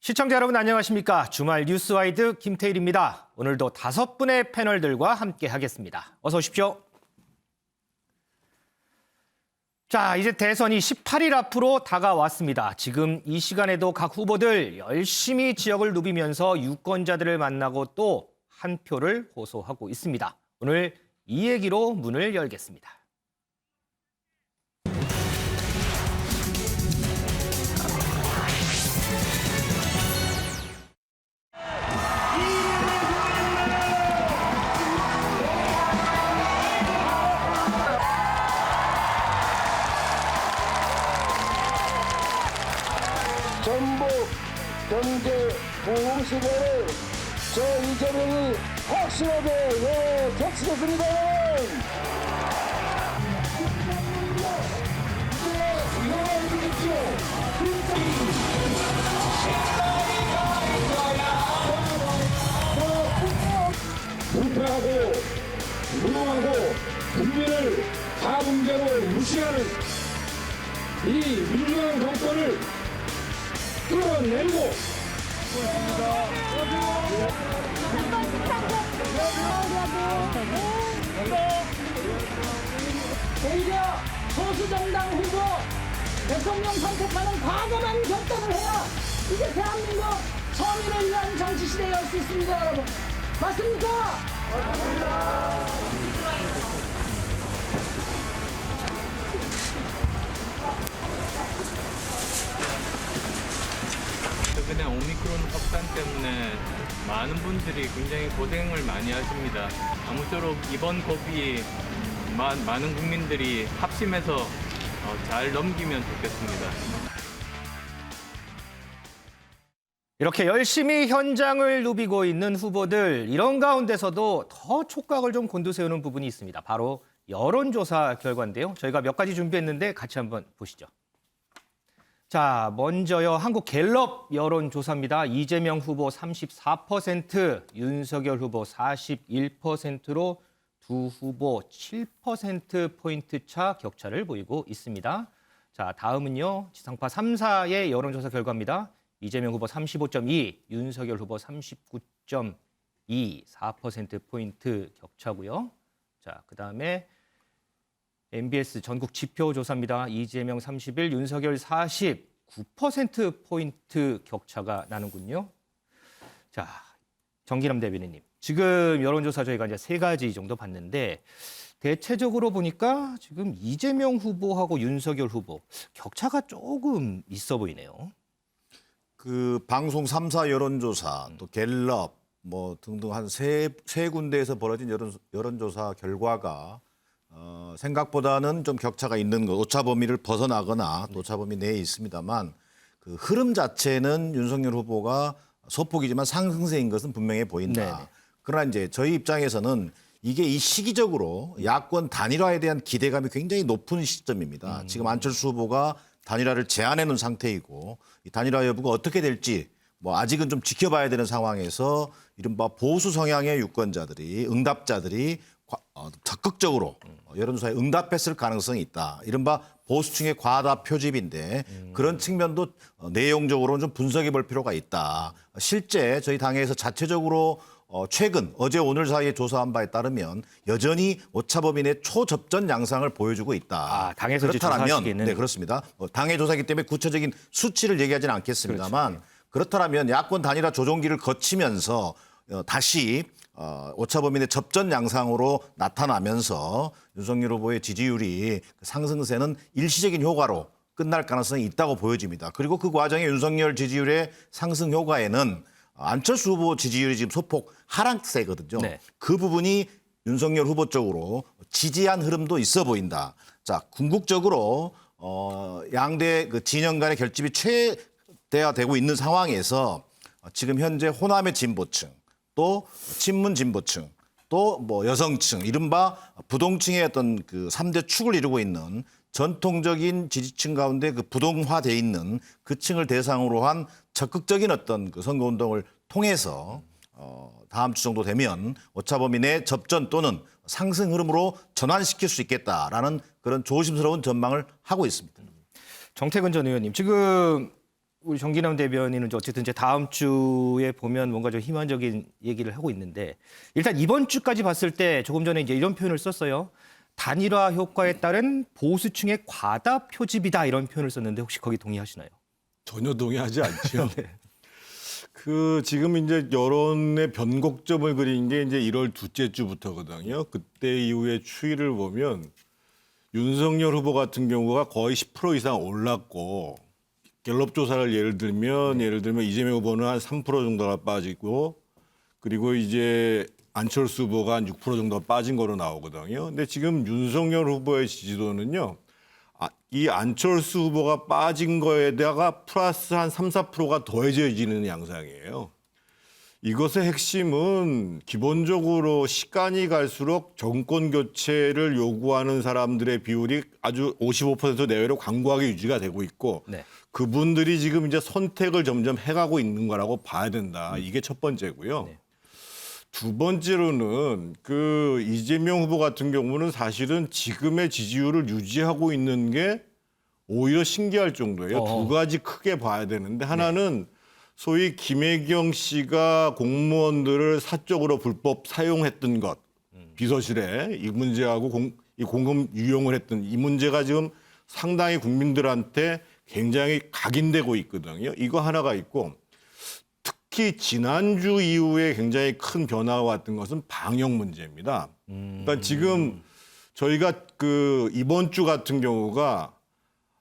시청자 여러분 안녕하십니까? 주말 뉴스와이드 김태일입니다. 오늘도 5분의 패널들과 함께 하겠습니다. 어서 오십시오. 자, 이제 대선이 18일 앞으로 다가왔습니다. 지금 이 시간에도 각 후보들 열심히 지역을 누비면서 유권자들을 만나고 또 한 표를 호소하고 있습니다. 오늘 이 얘기로 문을 열겠습니다. 전북 경제 부흥 시대를 저 이재명이 확실하게 격치했습니다. 불패하고 무능하고 국민을 다문제로 무시하는 이 민주당 정권을 끌어내리고 오히려 소수정당 후보 대통령 선택하는 과감한 결단을 해야 이게 대한민국 정의를 위한 정치 시대에 올 수 있습니다, 여러분. 맞습니까? 최근에 오미크론 확산 때문에 많은 분들이 굉장히 고생을 많이 하십니다. 아무쪼록 이번 고비 많은 국민들이 합심해서 잘 넘기면 좋겠습니다. 이렇게 열심히 현장을 누비고 있는 후보들, 이런 가운데서도 더 촉각을 좀 곤두세우는 부분이 있습니다. 바로 여론조사 결과인데요. 저희가 몇 가지 준비했는데 같이 한번 보시죠. 자, 먼저요. 한국갤럽 여론조사입니다. 이재명 후보 34%, 윤석열 후보 41%로 두 후보 7%포인트 차 격차를 보이고 있습니다. 자, 다음은요. 지상파 3사의 여론조사 결과입니다. 이재명 후보 35.2, 윤석열 후보 39.2, 4%포인트 격차고요. 자, 그다음에 MBS 전국 지표조사입니다. 이재명 31, 윤석열 40, 9%포인트 격차가 나는군요. 자, 정기남 대변인님. 지금 여론조사 저희가 이제 3가지 정도 봤는데 대체적으로 보니까 지금 이재명 후보하고 윤석열 후보 격차가 조금 있어 보이네요. 그 방송 3사 여론조사, 또 갤럽 뭐 등등 한 세 군데에서 벌어진 여론조사 결과가 생각보다는 좀 격차가 있는 것, 오차 범위를 벗어나거나 또 오차 범위 내에 있습니다만 그 흐름 자체는 윤석열 후보가 소폭이지만 상승세인 것은 분명해 보인다. 네네. 그러나 이제 저희 입장에서는 이게 이 시기적으로 야권 단일화에 대한 기대감이 굉장히 높은 시점입니다. 지금 안철수 후보가 단일화를 제안해 놓은 상태이고 이 단일화 여부가 어떻게 될지 뭐 아직은 좀 지켜봐야 되는 상황에서 이른바 보수 성향의 유권자들이 응답자들이 적극적으로 여론조사에 응답했을 가능성이 있다. 이른바 보수층의 과다 표집인데 그런 측면도 내용적으로는 좀 분석해 볼 필요가 있다. 실제 저희 당에서 자체적으로 최근 어제 오늘 사이에 조사한 바에 따르면 여전히 오차범위 내 초접전 양상을 보여주고 있다. 아, 당에서 이제 그렇다면 조사하시기에는. 네, 그렇습니다. 당의 조사이기 때문에 구체적인 수치를 얘기하지는 않겠습니다만 그렇죠. 그렇다면 야권 단일화 조정기를 거치면서 다시 오차범위 내 접전 양상으로 나타나면서 윤석열 후보의 지지율이 상승세는 일시적인 효과로 끝날 가능성이 있다고 보여집니다. 그리고 그 과정에 윤석열 지지율의 상승 효과에는 안철수 후보 지지율이 지금 소폭 하락세거든요. 네. 그 부분이 윤석열 후보 쪽으로 지지한 흐름도 있어 보인다. 자, 궁극적으로 양대 그 진영 간의 결집이 최대화되고 있는 상황에서 지금 현재 호남의 진보층, 또 친문 진보층, 또 뭐 여성층, 이른바 부동층의 어떤 그 3대 축을 이루고 있는 전통적인 지지층 가운데 그 부동화돼 있는 그 층을 대상으로 한 적극적인 어떤 그 선거운동을 통해서 다음 주 정도 되면 오차범위 내 접전 또는 상승 흐름으로 전환시킬 수 있겠다라는 그런 조심스러운 전망을 하고 있습니다. 정태근 전 의원님, 지금 우리 정기남 대변인은 어쨌든 이제 다음 주에 보면 뭔가 좀 희망적인 얘기를 하고 있는데 일단 이번 주까지 봤을 때 조금 전에 이제 이런 표현을 썼어요. 단일화 효과에 따른 보수층의 과다 표집이다 이런 표현을 썼는데 혹시 거기 동의하시나요? 전혀 동의하지 않죠. 그 지금 이제 여론의 변곡점을 그린 게 이제 1월 둘째 주부터거든요. 그때 이후에 추이를 보면 윤석열 후보 같은 경우가 거의 10% 이상 올랐고 갤럽 조사를 예를 들면 이재명 후보는 한 3% 정도가 빠지고 그리고 이제 안철수 후보가 한 6% 정도가 빠진 거로 나오거든요. 근데 지금 윤석열 후보의 지지도는요. 이 안철수 후보가 빠진 거에다가 플러스 한 3, 4%가 더해져지는 양상이에요. 이것의 핵심은 기본적으로 시간이 갈수록 정권 교체를 요구하는 사람들의 비율이 아주 55% 내외로 광고하게 유지가 되고 있고 네. 그분들이 지금 이제 선택을 점점 해가고 있는 거라고 봐야 된다. 이게 첫 번째고요. 네. 두 번째로는 그 이재명 후보 같은 경우는 사실은 지금의 지지율을 유지하고 있는 게 오히려 신기할 정도예요. 두 가지 크게 봐야 되는데 하나는 소위 김혜경 씨가 공무원들을 사적으로 불법 사용했던 것, 비서실에 이 문제하고 이 공금 유용을 했던 이 문제가 지금 상당히 국민들한테 굉장히 각인되고 있거든요. 이거 하나가 있고 특히 지난주 이후에 굉장히 큰 변화가 왔던 것은 방역 문제입니다. 그러니까 지금 저희가 그 이번 주 같은 경우가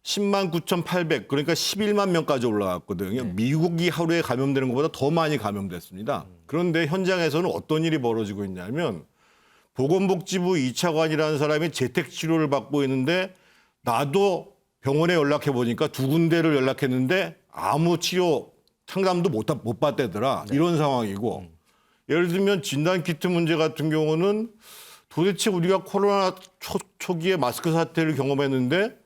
10만 9,800 그러니까 11만 명까지 올라갔거든요. 미국이 하루에 감염되는 것보다 더 많이 감염됐습니다. 그런데 현장에서는 어떤 일이 벌어지고 있냐면 보건복지부 2차관이라는 사람이 재택치료를 받고 있는데 나도 병원에 연락해 보니까 두 군데를 연락했는데 아무 치료 상담도 못 받대더라. 이런 상황이고 예를 들면 진단키트 문제 같은 경우는 도대체 우리가 코로나 초기에 마스크 사태를 경험했는데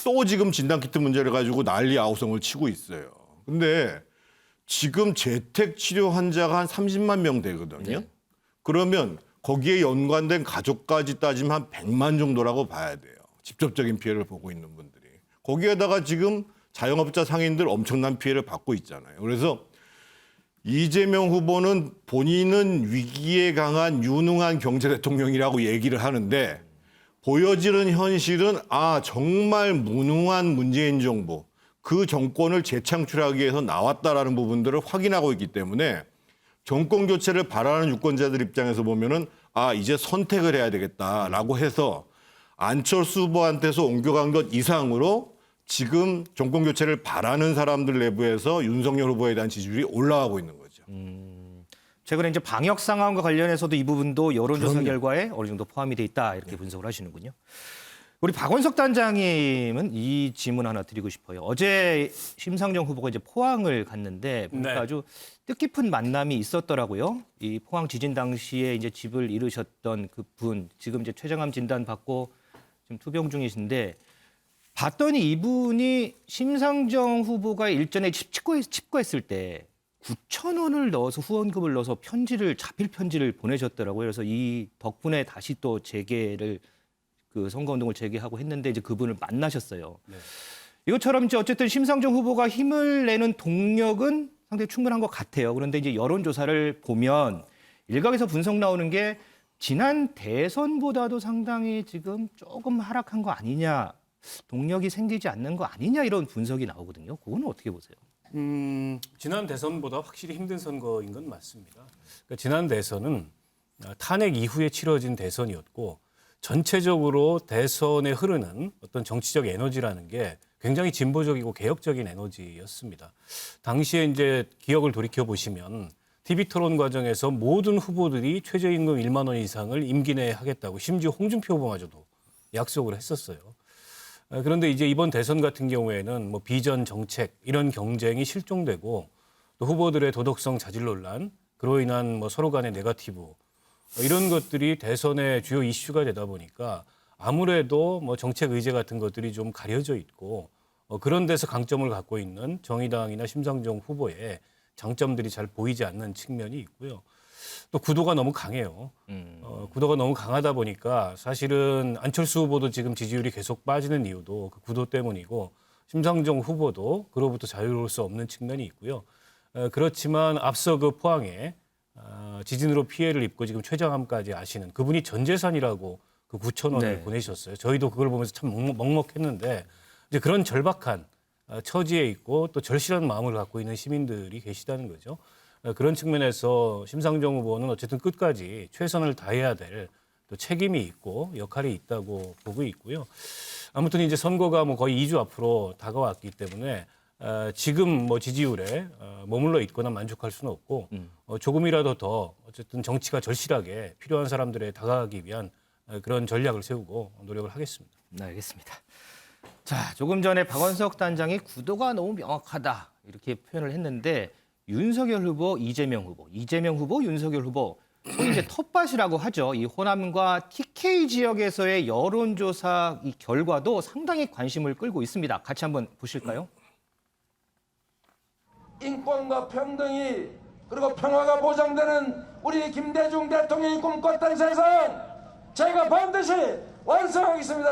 또 지금 진단키트 문제를 가지고 난리 아우성을 치고 있어요. 근데 지금 재택치료 환자가 한 30만 명 되거든요. 그러면 거기에 연관된 가족까지 따지면 한 100만 정도라고 봐야 돼요. 직접적인 피해를 보고 있는 분들이. 거기에다가 지금 자영업자 상인들 엄청난 피해를 받고 있잖아요. 그래서 이재명 후보는 본인은 위기에 강한 유능한 경제 대통령이라고 얘기를 하는데 보여지는 현실은 정말 무능한 문재인 정부 그 정권을 재창출하기 위해서 나왔다라는 부분들을 확인하고 있기 때문에 정권 교체를 바라는 유권자들 입장에서 보면은 이제 선택을 해야 되겠다라고 해서 안철수 후보한테서 옮겨간 것 이상으로 지금 정권 교체를 바라는 사람들 내부에서 윤석열 후보에 대한 지지율이 올라가고 있는 거죠. 최근에 이제 방역 상황과 관련해서도 이 부분도 여론조사 결과에 어느 정도 포함이 돼 있다 이렇게 분석을 하시는군요. 우리 박원석 단장님은 이 질문 하나 드리고 싶어요. 어제 심상정 후보가 이제 포항을 갔는데 보니까 아주 뜻깊은 만남이 있었더라고요. 이 포항 지진 당시에 이제 집을 잃으셨던 그 분, 지금 이제 췌장암 진단 받고 지금 투병 중이신데 봤더니 이분이 심상정 후보가 일전에 칩거했을 때 9,000원을 넣어서 후원금을 넣어서 자필 편지를 보내셨더라고요. 그래서 이 덕분에 다시 또 재개를 그 선거운동을 재개하고 했는데 이제 그분을 만나셨어요. 이것처럼 이제 어쨌든 심상정 후보가 힘을 내는 동력은 상당히 충분한 것 같아요. 그런데 이제 여론조사를 보면 일각에서 분석 나오는 게 지난 대선보다도 상당히 지금 조금 하락한 거 아니냐, 동력이 생기지 않는 거 아니냐 이런 분석이 나오거든요. 그거는 어떻게 보세요? 지난 대선보다 확실히 힘든 선거인 건 맞습니다. 그러니까 지난 대선은 탄핵 이후에 치러진 대선이었고 전체적으로 대선에 흐르는 어떤 정치적 에너지라는 게 굉장히 진보적이고 개혁적인 에너지였습니다. 당시에 이제 기억을 돌이켜 보시면 TV 토론 과정에서 모든 후보들이 최저임금 1만 원 이상을 임기 내에 하겠다고 심지어 홍준표 후보마저도 약속을 했었어요. 그런데 이제 이번 대선 같은 경우에는 뭐 비전 정책 이런 경쟁이 실종되고 또 후보들의 도덕성 자질 논란, 그로 인한 뭐 서로 간의 네거티브 이런 것들이 대선의 주요 이슈가 되다 보니까 아무래도 뭐 정책 의제 같은 것들이 좀 가려져 있고 그런 데서 강점을 갖고 있는 정의당이나 심상정 후보의 장점들이 잘 보이지 않는 측면이 있고요. 또 구도가 너무 강해요. 구도가 너무 강하다 보니까 사실은 안철수 후보도 지금 지지율이 계속 빠지는 이유도 그 구도 때문이고 심상정 후보도 그로부터 자유로울 수 없는 측면이 있고요. 그렇지만 앞서 그 포항에 지진으로 피해를 입고 지금 최저암까지 아시는 그분이 전 재산이라고 그 9천 원을 네. 보내셨어요. 저희도 그걸 보면서 참 먹먹했는데 이제 그런 절박한 처지에 있고 또 절실한 마음을 갖고 있는 시민들이 계시다는 거죠. 그런 측면에서 심상정 후보는 어쨌든 끝까지 최선을 다해야 될 또 책임이 있고 역할이 있다고 보고 있고요. 아무튼 이제 선거가 뭐 거의 2주 앞으로 다가왔기 때문에 지금 뭐 지지율에 머물러 있거나 만족할 수는 없고 조금이라도 더 어쨌든 정치가 절실하게 필요한 사람들에 다가가기 위한 그런 전략을 세우고 노력을 하겠습니다. 네, 알겠습니다. 자, 조금 전에 박원석 단장이 구도가 너무 명확하다 이렇게 표현을 했는데 윤석열 후보, 이재명 후보, 윤석열 후보 소위 이제 텃밭이라고 하죠. 이 호남과 TK 지역에서의 여론조사 이 결과도 상당히 관심을 끌고 있습니다. 같이 한번 보실까요? 인권과 평등이 그리고 평화가 보장되는 우리 김대중 대통령이 꿈꿨던 세상 제가 반드시 완성하겠습니다.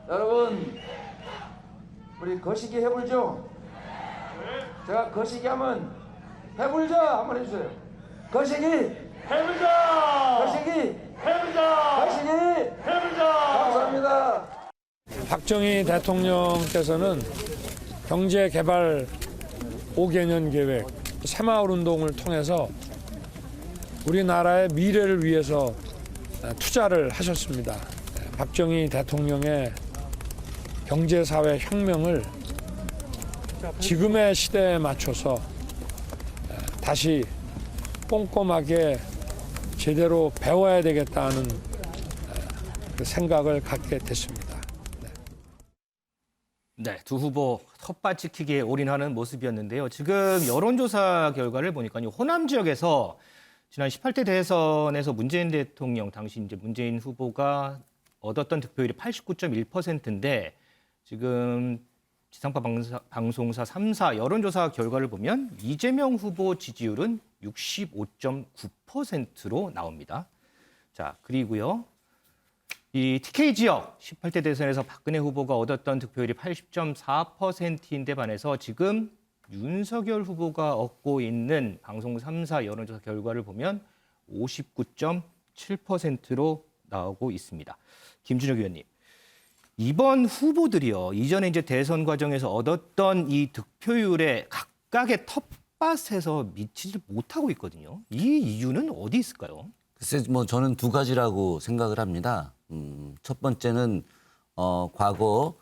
여러분 우리 거시기 해불죠. 제가 거시기 하면 해불자 한번 해주세요. 거시기 해불자. 거시기 해불자. 거시기 해불자. 감사합니다. 박정희 대통령께서는 경제개발 5개년 계획, 새마을 운동을 통해서 우리나라의 미래를 위해서 투자를 하셨습니다. 박정희 대통령의 경제사회 혁명을 지금의 시대에 맞춰서 다시 꼼꼼하게 제대로 배워야 되겠다는 그 생각을 갖게 됐습니다. 네, 두 후보 텃밭 지키기에 올인하는 모습이었는데요. 지금 여론조사 결과를 보니까요. 호남 지역에서 지난 18대 대선에서 문재인 대통령 당시 이제 문재인 후보가 얻었던 득표율이 89.1%인데 지금 지상파 방송사 3사 여론조사 결과를 보면 이재명 후보 지지율은 65.9%로 나옵니다. 자, 그리고요. 이 TK 지역 18대 대선에서 박근혜 후보가 얻었던 득표율이 80.4%인데 반해서 지금 윤석열 후보가 얻고 있는 방송 3사 여론조사 결과를 보면 59.7%로 나오고 있습니다. 김준혁 의원님, 이번 후보들이요 이전에 이제 대선 과정에서 얻었던 이 득표율에 각각의 텃밭에서 미치지 못하고 있거든요. 이 이유는 어디 있을까요? 글쎄, 뭐 저는 두 가지라고 생각을 합니다. 첫 번째는 과거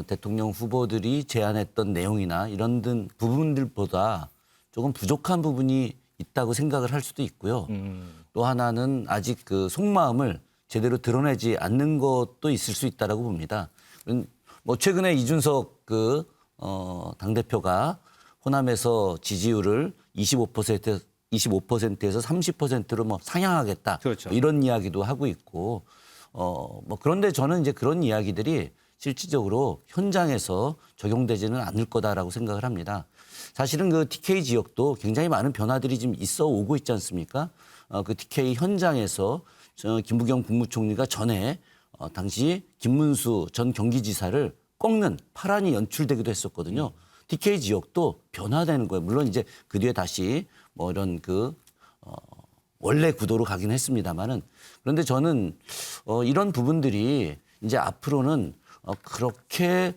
대통령 후보들이 제안했던 내용이나 이런 등 부분들보다 조금 부족한 부분이 있다고 생각을 할 수도 있고요. 또 하나는 아직 그 속마음을 제대로 드러내지 않는 것도 있을 수 있다라고 봅니다. 뭐 최근에 이준석 당대표가 호남에서 지지율을 25%에서 30%로 뭐 상향하겠다. 그렇죠. 뭐 이런 이야기도 하고 있고 뭐 그런데 저는 이제 그런 이야기들이 실질적으로 현장에서 적용되지는 않을 거다라고 생각을 합니다. 사실은 그 TK 지역도 굉장히 많은 변화들이 지금 있어 오고 있지 않습니까? 그 TK 현장에서 김부겸 국무총리가 전에 당시 김문수 전 경기지사를 꺾는 파란이 연출되기도 했었거든요. TK 지역도 변화되는 거예요. 물론 이제 그 뒤에 다시 뭐 이런 원래 구도로 가긴 했습니다만은 그런데 저는 이런 부분들이 이제 앞으로는 그렇게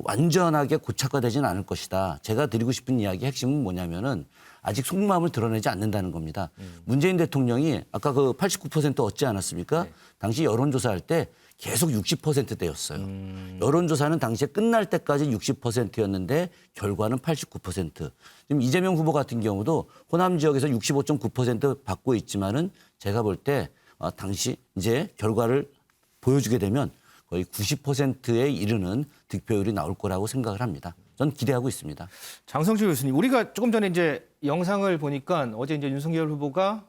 완전하게 고착화되지는 않을 것이다. 제가 드리고 싶은 이야기 핵심은 뭐냐면은 아직 속마음을 드러내지 않는다는 겁니다. 문재인 대통령이 아까 그 89% 얻지 않았습니까? 네. 당시 여론조사할 때 계속 60%대였어요. 여론조사는 당시에 끝날 때까지 60%였는데 결과는 89%. 지금 이재명 후보 같은 경우도 호남 지역에서 65.9% 받고 있지만은 제가 볼 때 당시 이제 결과를 보여주게 되면 거의 90%에 이르는 득표율이 나올 거라고 생각을 합니다. 전 기대하고 있습니다. 장성철 교수님, 우리가 조금 전에 이제 영상을 보니까 어제 이제 윤석열 후보가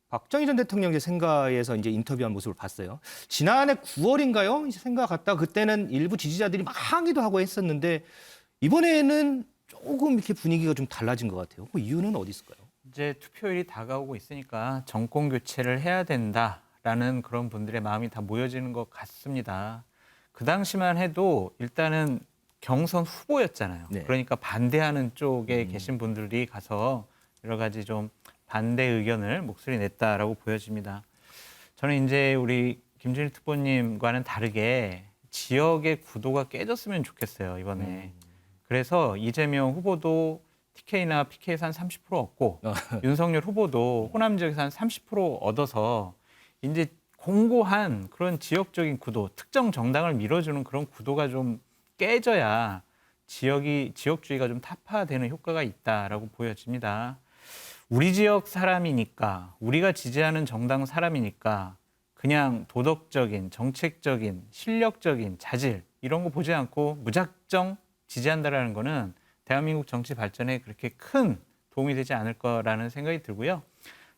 박정희 전 대통령의 생가에서 이제 인터뷰한 모습을 봤어요. 지난해 9월인가요? 이제 생가 갔다 그때는 일부 지지자들이 막 항의도 하고 했었는데 이번에는 조금 이렇게 분위기가 좀 달라진 것 같아요. 그 이유는 어디 있을까요? 이제 투표율이 다가오고 있으니까 정권 교체를 해야 된다라는 그런 분들의 마음이 다 모여지는 것 같습니다. 그 당시만 해도 일단은 경선 후보였잖아요. 네. 그러니까 반대하는 쪽에 계신 분들이 가서 여러 가지 좀 반대 의견을 목소리 냈다라고 보여집니다. 저는 이제 우리 김준일 특보님과는 다르게 지역의 구도가 깨졌으면 좋겠어요, 이번에. 그래서 이재명 후보도 TK나 PK에서 한 30% 얻고 윤석열 후보도 호남 지역에서 한 30% 얻어서 이제 공고한 그런 지역적인 구도, 특정 정당을 밀어주는 그런 구도가 좀 깨져야 지역주의가 좀 타파되는 효과가 있다라고 보여집니다. 우리 지역 사람이니까, 우리가 지지하는 정당 사람이니까 그냥 도덕적인, 정책적인, 실력적인 자질 이런 거 보지 않고 무작정 지지한다라는 거는 대한민국 정치 발전에 그렇게 큰 도움이 되지 않을 거라는 생각이 들고요.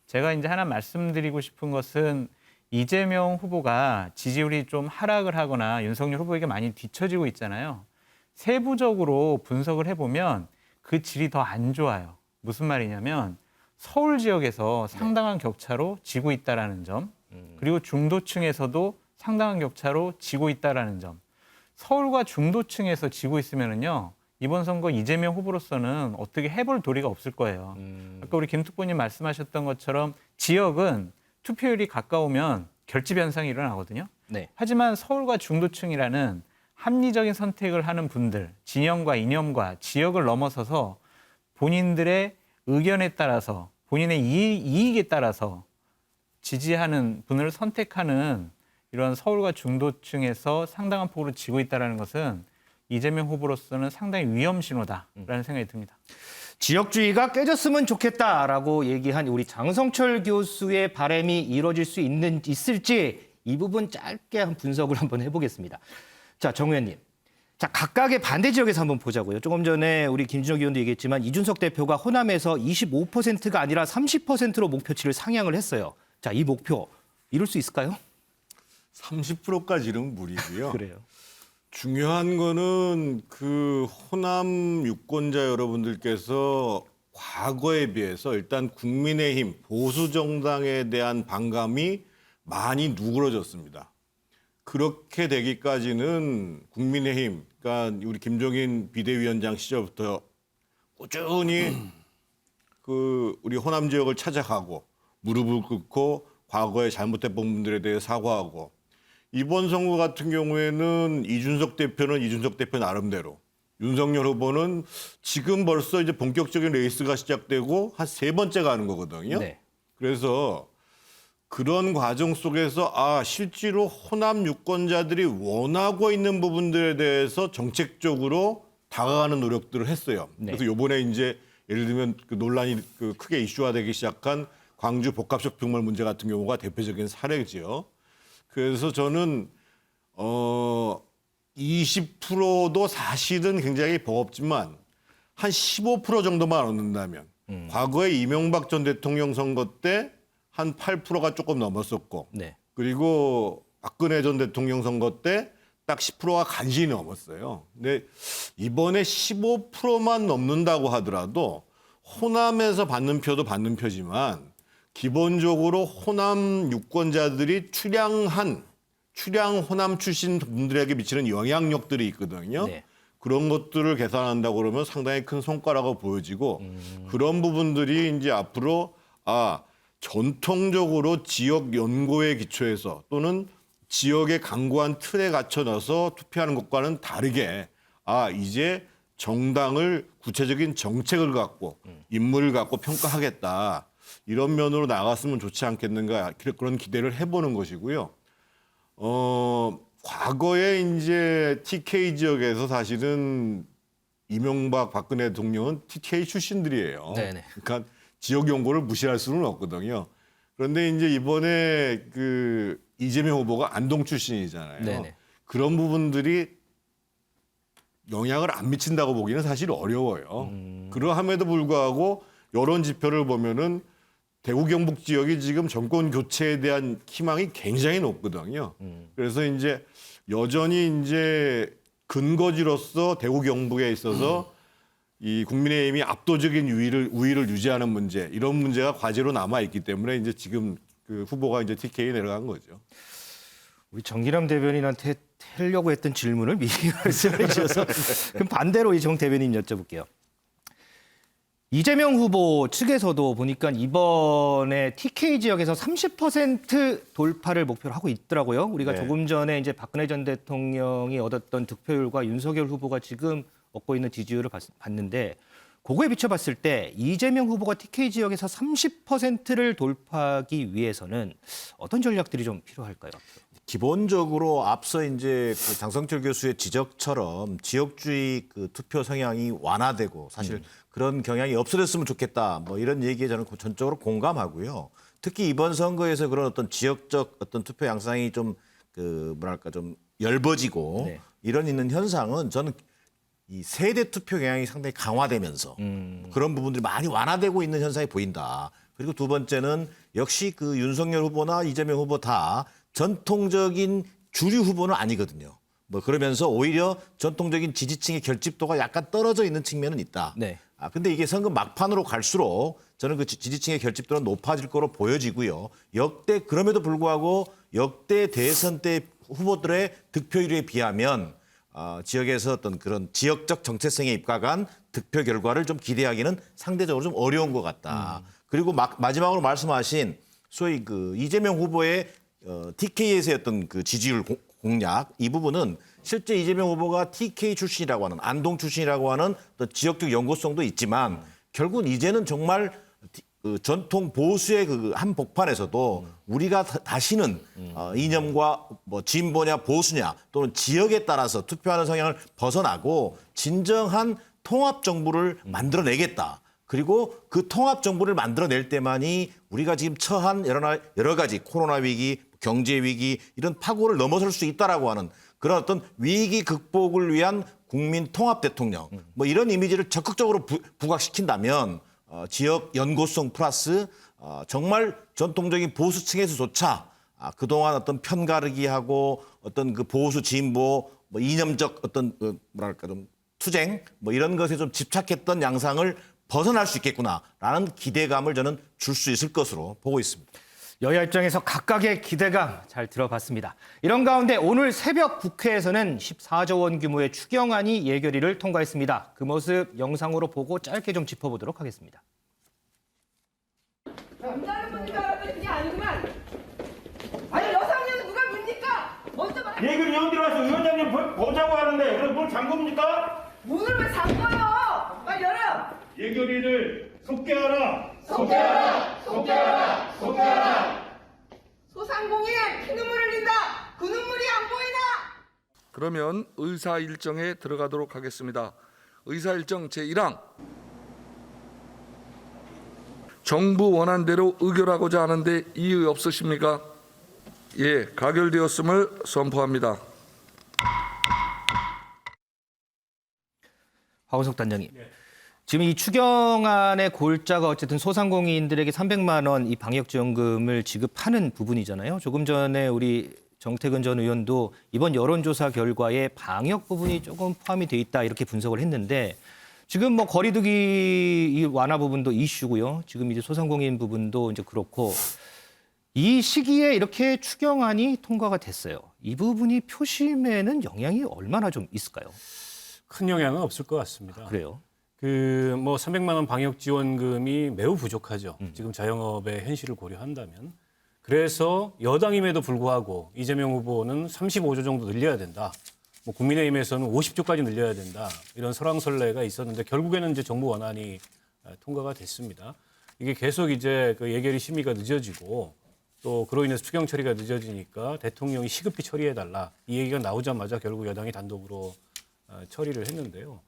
제가 이제 하나 말씀드리고 싶은 것은 이재명 후보가 지지율이 좀 하락을 하거나 윤석열 후보에게 많이 뒤처지고 있잖아요. 세부적으로 분석을 해보면 그 질이 더 안 좋아요. 무슨 말이냐면 서울 지역에서 상당한 격차로 지고 있다라는 점, 그리고 중도층에서도 상당한 격차로 지고 있다라는 점. 서울과 중도층에서 지고 있으면은요, 이번 선거 이재명 후보로서는 어떻게 해볼 도리가 없을 거예요. 아까 우리 김 특보님 말씀하셨던 것처럼 지역은 투표율이 가까우면 결집 현상이 일어나거든요. 네. 하지만 서울과 중도층이라는 합리적인 선택을 하는 분들, 진영과 이념과 지역을 넘어서서 본인들의 의견에 따라서 본인의 이익에 따라서 지지하는 분을 선택하는 이런 서울과 중도층에서 상당한 폭으로 지고 있다는 것은 이재명 후보로서는 상당히 위험 신호다라는 생각이 듭니다. 지역주의가 깨졌으면 좋겠다라고 얘기한 우리 장성철 교수의 바람이 이루어질 수 있을지 이 부분 짧게 한 분석을 한번 해보겠습니다. 자, 정 의원님. 자, 각각의 반대 지역에서 한번 보자고요. 조금 전에 우리 김준혁 의원도 얘기했지만 이준석 대표가 호남에서 25%가 아니라 30%로 목표치를 상향을 했어요. 자, 이 목표 이룰 수 있을까요? 30%까지는 무리고요. 그래요. 중요한 거는 그 호남 유권자 여러분들께서 과거에 비해서 일단 국민의힘 보수 정당에 대한 반감이 많이 누그러졌습니다. 그렇게 되기까지는 국민의힘, 그러니까 우리 김종인 비대위원장 시절부터 꾸준히 그 우리 호남 지역을 찾아가고 무릎을 꿇고 과거에 잘못했던 부분들에 대해 사과하고, 이번 선거 같은 경우에는 이준석 대표는 이준석 대표 나름대로, 윤석열 후보는 지금 벌써 이제 본격적인 레이스가 시작되고 한 3번째 가는 거거든요. 네. 그래서 그런 과정 속에서 실제로 호남 유권자들이 원하고 있는 부분들에 대해서 정책적으로 다가가는 노력들을 했어요. 네. 그래서 이번에 이제 예를 들면 그 논란이 크게 이슈화되기 시작한 광주 복합 쇼핑몰 문제 같은 경우가 대표적인 사례지요. 그래서 저는 20%도 사실은 굉장히 버겁지만 한 15% 정도만 얻는다면 과거에 이명박 전 대통령 선거 때 한 8%가 조금 넘었었고, 네. 그리고 박근혜 전 대통령 선거 때 딱 10%가 간신히 넘었어요. 근데 이번에 15%만 넘는다고 하더라도 호남에서 받는 표도 받는 표지만 기본적으로 호남 유권자들이 출양 호남 출신 분들에게 미치는 영향력들이 있거든요. 네. 그런 것들을 계산한다고 그러면 상당히 큰 성과라고 보여지고, 그런 부분들이 이제 앞으로 전통적으로 지역 연고에 기초해서 또는 지역의 강고한 틀에 갖춰 넣어서 투표하는 것과는 다르게 이제 정당을 구체적인 정책을 갖고 인물을 갖고 평가하겠다, 이런 면으로 나갔으면 좋지 않겠는가, 그런 기대를 해보는 것이고요. 과거에 이제 TK 지역에서 사실은 이명박 박근혜 대통령은 TK 출신들이에요. 네네. 그러니까 지역 연고를 무시할 수는 없거든요. 그런데 이제 이번에 그 이재명 후보가 안동 출신이잖아요. 네네. 그런 부분들이 영향을 안 미친다고 보기는 사실 어려워요. 그러함에도 불구하고 여론 지표를 보면은 대구 경북 지역이 지금 정권 교체에 대한 희망이 굉장히 높거든요. 그래서 이제 여전히 이제 근거지로서 대구 경북에 있어서 이 국민의힘이 압도적인 우위를 유지하는 문제, 이런 문제가 과제로 남아 있기 때문에 이제 지금 그 후보가 이제 TK에 내려간 거죠. 우리 정기남 대변인한테 하려고 했던 질문을 미리 말씀해 주셔서 그럼 반대로 이 정 대변인 여쭤볼게요. 이재명 후보 측에서도 보니까 이번에 TK 지역에서 30% 돌파를 목표로 하고 있더라고요. 우리가 조금 전에 이제 박근혜 전 대통령이 얻었던 득표율과 윤석열 후보가 지금 얻고 있는 지지율을 봤는데 그거에 비춰봤을 때 이재명 후보가 TK 지역에서 30%를 돌파하기 위해서는 어떤 전략들이 좀 필요할까요? 기본적으로 앞서 이제 그 장성철 교수의 지적처럼 지역주의 그 투표 성향이 완화되고 사실 그런 경향이 없어졌으면 좋겠다. 뭐 이런 얘기에 저는 전적으로 공감하고요. 특히 이번 선거에서 그런 어떤 지역적 어떤 투표 양상이 좀 그 뭐랄까 좀 엷어지고 이런 있는 현상은 저는 이 세대 투표 경향이 상당히 강화되면서 그런 부분들이 많이 완화되고 있는 현상이 보인다. 그리고 두 번째는 역시 그 윤석열 후보나 이재명 후보 다 전통적인 주류 후보는 아니거든요. 뭐 그러면서 오히려 전통적인 지지층의 결집도가 약간 떨어져 있는 측면은 있다. 네. 근데 이게 선거 막판으로 갈수록 저는 그 지지층의 결집도는 높아질 거로 보여지고요. 역대 그럼에도 불구하고 역대 대선 때 후보들의 득표율에 비하면 지역에서 어떤 그런 지역적 정체성에 입각한 득표 결과를 좀 기대하기는 상대적으로 좀 어려운 것 같다. 그리고 마지막으로 말씀하신 소위 그 이재명 후보의 TK에서의 어떤 그 지지율 공략 이 부분은 실제 이재명 후보가 TK 출신이라고 하는 안동 출신이라고 하는 어떤 지역적 연고성도 있지만 결국은 이제는 정말 그 전통 보수의 그 한복판에서도 우리가 다시는 이념과 뭐 진보냐 보수냐 또는 지역에 따라서 투표하는 성향을 벗어나고 진정한 통합 정부를 만들어내겠다. 그리고 그 통합 정부를 만들어낼 때만이 우리가 지금 처한 여러 가지 코로나 위기, 경제 위기 이런 파고를 넘어설 수 있다라고 하는 그런 어떤 위기 극복을 위한 국민 통합 대통령 뭐 이런 이미지를 적극적으로 부각시킨다면 지역 연고성 플러스 정말 전통적인 보수층에서조차 그동안 어떤 편가르기하고 어떤 그 보수 진보 뭐 이념적 어떤 뭐랄까 좀 투쟁 뭐 이런 것에 좀 집착했던 양상을 벗어날 수 있겠구나라는 기대감을 저는 줄 수 있을 것으로 보고 있습니다. 여야 입장에서 각각의 기대감 잘 들어봤습니다. 이런 가운데 오늘 새벽 국회에서는 14조 원 규모의 추경안이 예결위를 통과했습니다. 그 모습 영상으로 보고 짧게 좀 짚어보도록 하겠습니다. 남자는 묻는 줄 알았더니 그게 아니구만. 아니 여성은 누가 묻니까? 먼저 말. 예결위 의원 들어와서 위원장님 보자고 하는데 그럼 뭘 잠굽니까? 문을 왜 잠궈요? 빨리 열어. 예결위를 속개하라. 속개하라. 속개하라. 속개하라. 소상공인은 피눈물 흘린다. 그 눈물이 안 보이나? 그러면 의사 일정에 들어가도록 하겠습니다. 의사 일정 제1항. 정부 원안대로 의결하고자 하는데 이의 없으십니까? 예, 가결되었음을 선포합니다. 박원석 단장님. 지금 이 추경안의 골자가 어쨌든 소상공인들에게 300만 원 이 방역지원금을 지급하는 부분이잖아요. 조금 전에 우리 정태근 전 의원도 이번 여론조사 결과에 방역 부분이 조금 포함이 돼 있다 이렇게 분석을 했는데 지금 뭐 거리두기 이 완화 부분도 이슈고요. 지금 이제 소상공인 부분도 이제 그렇고 이 시기에 이렇게 추경안이 통과가 됐어요. 이 부분이 표심에는 영향이 얼마나 좀 있을까요? 큰 영향은 없을 것 같습니다. 그래요? 그 뭐 300만 원 방역 지원금이 매우 부족하죠. 지금 자영업의 현실을 고려한다면. 그래서 여당임에도 불구하고 이재명 후보는 35조 정도 늘려야 된다. 뭐 국민의힘에서는 50조까지 늘려야 된다. 이런 설왕설래가 있었는데 결국에는 이제 정부 원안이 통과가 됐습니다. 이게 계속 이제 그 예결위 심의가 늦어지고 또 그로 인해서 추경 처리가 늦어지니까 대통령이 시급히 처리해달라. 이 얘기가 나오자마자 결국 여당이 단독으로 처리를 했는데요.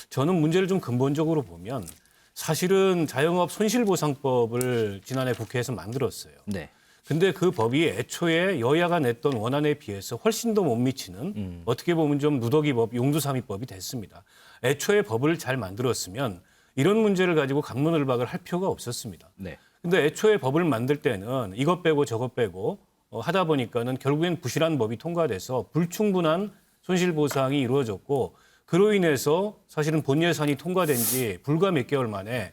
저는 문제를 좀 근본적으로 보면 사실은 자영업 손실보상법을 지난해 국회에서 만들었어요. 네. 근데 그 법이 애초에 여야가 냈던 원안에 비해서 훨씬 더 못 미치는 어떻게 보면 좀 누더기법, 용두사미법이 됐습니다. 애초에 법을 잘 만들었으면 이런 문제를 가지고 갑론을박을 할 필요가 없었습니다. 네. 근데 애초에 법을 만들 때는 이것 빼고 저것 빼고 하다 보니까는 결국엔 부실한 법이 통과돼서 불충분한 손실보상이 이루어졌고 그로 인해서 사실은 본 예산이 통과된 지 불과 몇 개월 만에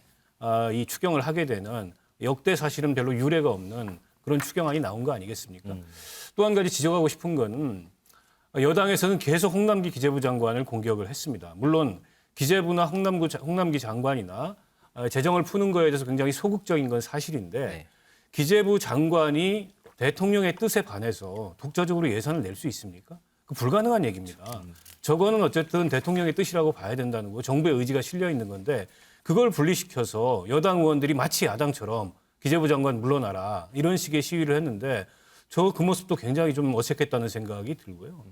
이 추경을 하게 되는 역대 사실은 별로 유례가 없는 그런 추경안이 나온 거 아니겠습니까? 또 한 가지 지적하고 싶은 거는 여당에서는 계속 홍남기 기재부 장관을 공격을 했습니다. 물론 기재부나 홍남기 장관이나 재정을 푸는 거에 대해서 굉장히 소극적인 건 사실인데 네. 기재부 장관이 대통령의 뜻에 반해서 독자적으로 예산을 낼 수 있습니까? 그 불가능한 얘기입니다. 저거는 어쨌든 대통령의 뜻이라고 봐야 된다는 거, 정부의 의지가 실려 있는 건데 그걸 분리시켜서 여당 의원들이 마치 야당처럼 기재부 장관 물러나라 이런 식의 시위를 했는데 저 그 모습도 굉장히 좀 어색했다는 생각이 들고요.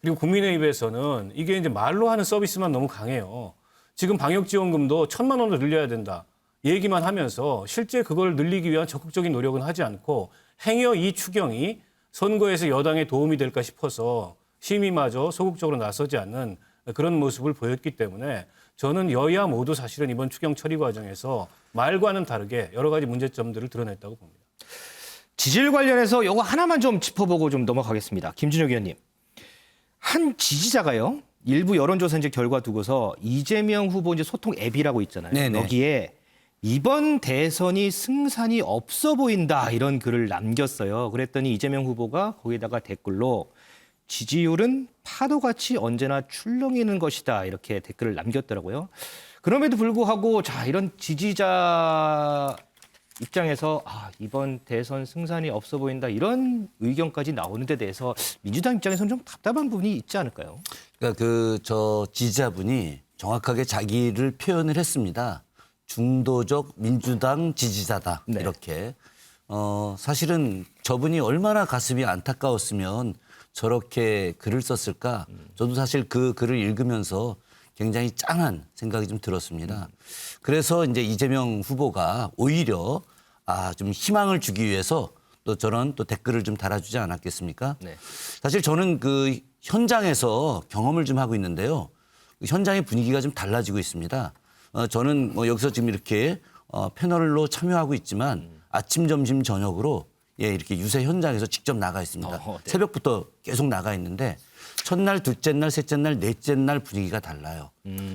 그리고 국민의힘에서는 이게 이제 말로 하는 서비스만 너무 강해요. 지금 방역지원금도 1,000만 원을 늘려야 된다. 얘기만 하면서 실제 그걸 늘리기 위한 적극적인 노력은 하지 않고 행여 이 추경이 선거에서 여당에 도움이 될까 싶어서 심의마저 소극적으로 나서지 않는 그런 모습을 보였기 때문에 저는 여야 모두 사실은 이번 추경 처리 과정에서 말과는 다르게 여러 가지 문제점들을 드러냈다고 봅니다. 지지율 관련해서 이거 하나만 좀 짚어보고 좀 넘어가겠습니다. 김준혁 의원님. 한 지지자가요. 일부 여론조사 이제 결과 두고서 이재명 후보 이제 소통 앱이라고 있잖아요. 네네. 여기에 이번 대선이 승산이 없어 보인다 이런 글을 남겼어요. 그랬더니 이재명 후보가 거기다가 댓글로 지지율은 파도같이 언제나 출렁이는 것이다 이렇게 댓글을 남겼더라고요. 그럼에도 불구하고 자 이런 지지자 입장에서 이번 대선 승산이 없어 보인다 이런 의견까지 나오는 데 대해서 민주당 입장에서는 좀 답답한 부분이 있지 않을까요? 그러니까 저 지지자분이 정확하게 자기를 표현을 했습니다. 중도적 민주당 지지자다 네. 이렇게. 사실은 저분이 얼마나 가슴이 안타까웠으면 저렇게 글을 썼을까. 저도 사실 그 글을 읽으면서 굉장히 짠한 생각이 좀 들었습니다. 그래서 이제 이재명 후보가 오히려 좀 희망을 주기 위해서 또 저런 또 댓글을 좀 달아주지 않았겠습니까? 네. 사실 저는 그 현장에서 경험을 좀 하고 있는데요. 현장의 분위기가 좀 달라지고 있습니다. 저는 뭐 여기서 지금 이렇게 패널로 참여하고 있지만 아침, 점심, 저녁으로 이렇게 유세 현장에서 직접 나가 있습니다. 네. 새벽부터 계속 나가 있는데 첫날, 둘째 날, 셋째 날, 넷째 날 분위기가 달라요.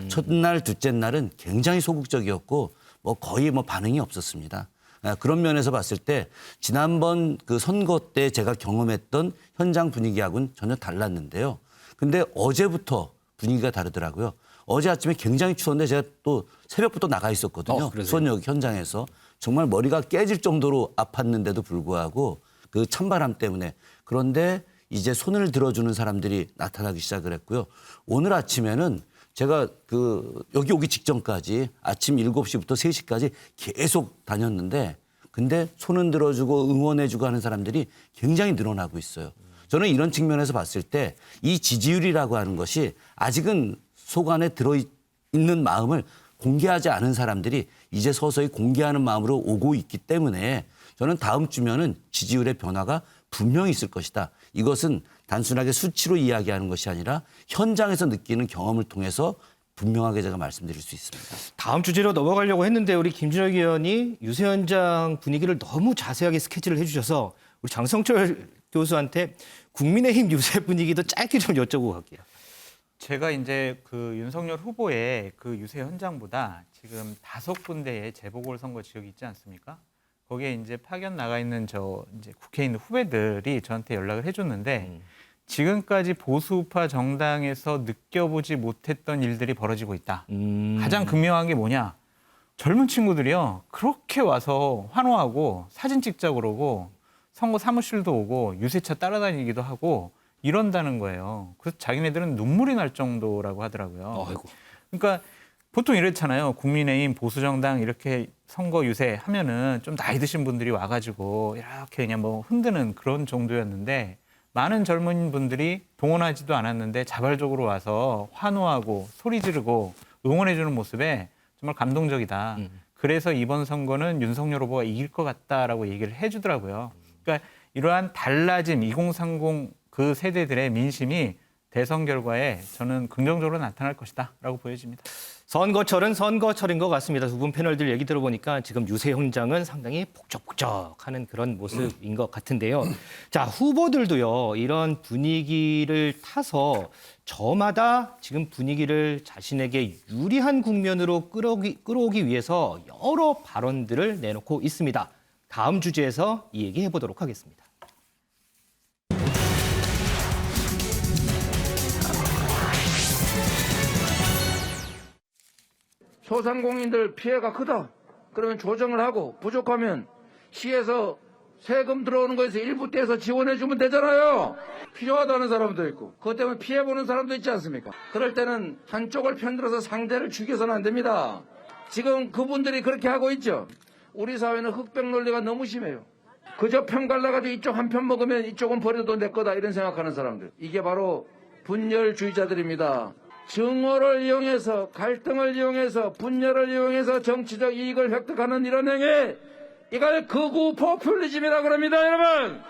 첫날, 둘째 날은 굉장히 소극적이었고 거의 반응이 없었습니다. 그런 면에서 봤을 때 지난번 그 선거 때 제가 경험했던 현장 분위기하고는 전혀 달랐는데요. 근데 어제부터 분위기가 다르더라고요. 어제 아침에 굉장히 추웠는데 제가 또 새벽부터 나가 있었거든요. 수원역 현장에서. 정말 머리가 깨질 정도로 아팠는데도 불구하고 그 찬바람 때문에. 그런데 이제 손을 들어주는 사람들이 나타나기 시작을 했고요. 오늘 아침에는 제가 여기 오기 직전까지 아침 7시부터 3시까지 계속 다녔는데 근데 손은 들어주고 응원해주고 하는 사람들이 굉장히 늘어나고 있어요. 저는 이런 측면에서 봤을 때 이 지지율이라고 하는 것이 아직은 속 안에 들어있는 마음을 공개하지 않은 사람들이 이제 서서히 공개하는 마음으로 오고 있기 때문에 저는 다음 주면은 지지율의 변화가 분명히 있을 것이다. 이것은 단순하게 수치로 이야기하는 것이 아니라 현장에서 느끼는 경험을 통해서 분명하게 제가 말씀드릴 수 있습니다. 다음 주제로 넘어가려고 했는데 우리 김준혁 의원이 유세 현장 분위기를 너무 자세하게 스케치를 해주셔서 우리 장성철 교수한테 국민의힘 유세 분위기도 짧게 좀 여쭤보고 갈게요. 제가 이제 그 윤석열 후보의 그 유세 현장보다 지금 5군데의 재보궐선거 지역이 있지 않습니까? 거기에 이제 파견 나가 있는 이제 국회의원 후배들이 저한테 연락을 해줬는데 지금까지 보수우파 정당에서 느껴보지 못했던 일들이 벌어지고 있다. 가장 극명한 게 뭐냐? 젊은 친구들이요. 그렇게 와서 환호하고 사진 찍자고 그러고 선거 사무실도 오고 유세차 따라다니기도 하고 이런다는 거예요. 그래서 자기네들은 눈물이 날 정도라고 하더라고요. 아이고. 그러니까 보통 이렇잖아요. 국민의힘 보수정당 이렇게 선거 유세하면은 좀 나이 드신 분들이 와가지고 이렇게 그냥 흔드는 그런 정도였는데 많은 젊은 분들이 동원하지도 않았는데 자발적으로 와서 환호하고 소리 지르고 응원해주는 모습에 정말 감동적이다. 그래서 이번 선거는 윤석열 후보가 이길 것 같다라고 얘기를 해주더라고요. 그러니까 이러한 달라진 2030 그 세대들의 민심이 대선 결과에 저는 긍정적으로 나타날 것이다라고 보여집니다. 선거철은 선거철인 것 같습니다. 두 분 패널들 얘기 들어보니까 지금 유세 현장은 상당히 폭적폭적하는 그런 모습인 것 같은데요. 자, 후보들도요. 이런 분위기를 타서 저마다 지금 분위기를 자신에게 유리한 국면으로 끌어오기 위해서 여러 발언들을 내놓고 있습니다. 다음 주제에서 이 얘기 해보도록 하겠습니다. 소상공인들 피해가 크다. 그러면 조정을 하고 부족하면 시에서 세금 들어오는 거에서 일부 떼서 지원해 주면 되잖아요. 필요하다는 사람도 있고 그것 때문에 피해보는 사람도 있지 않습니까? 그럴 때는 한쪽을 편들어서 상대를 죽여서는 안 됩니다. 지금 그분들이 그렇게 하고 있죠. 우리 사회는 흑백 논리가 너무 심해요. 그저 편 갈라가지고 이쪽 한 편 먹으면 이쪽은 버려도 내 거다 이런 생각하는 사람들. 이게 바로 분열주의자들입니다. 증오를 이용해서 갈등을 이용해서 분열을 이용해서 정치적 이익을 획득하는 이런 행위, 이걸 극우 포퓰리즘이라고 그럽니다, 여러분.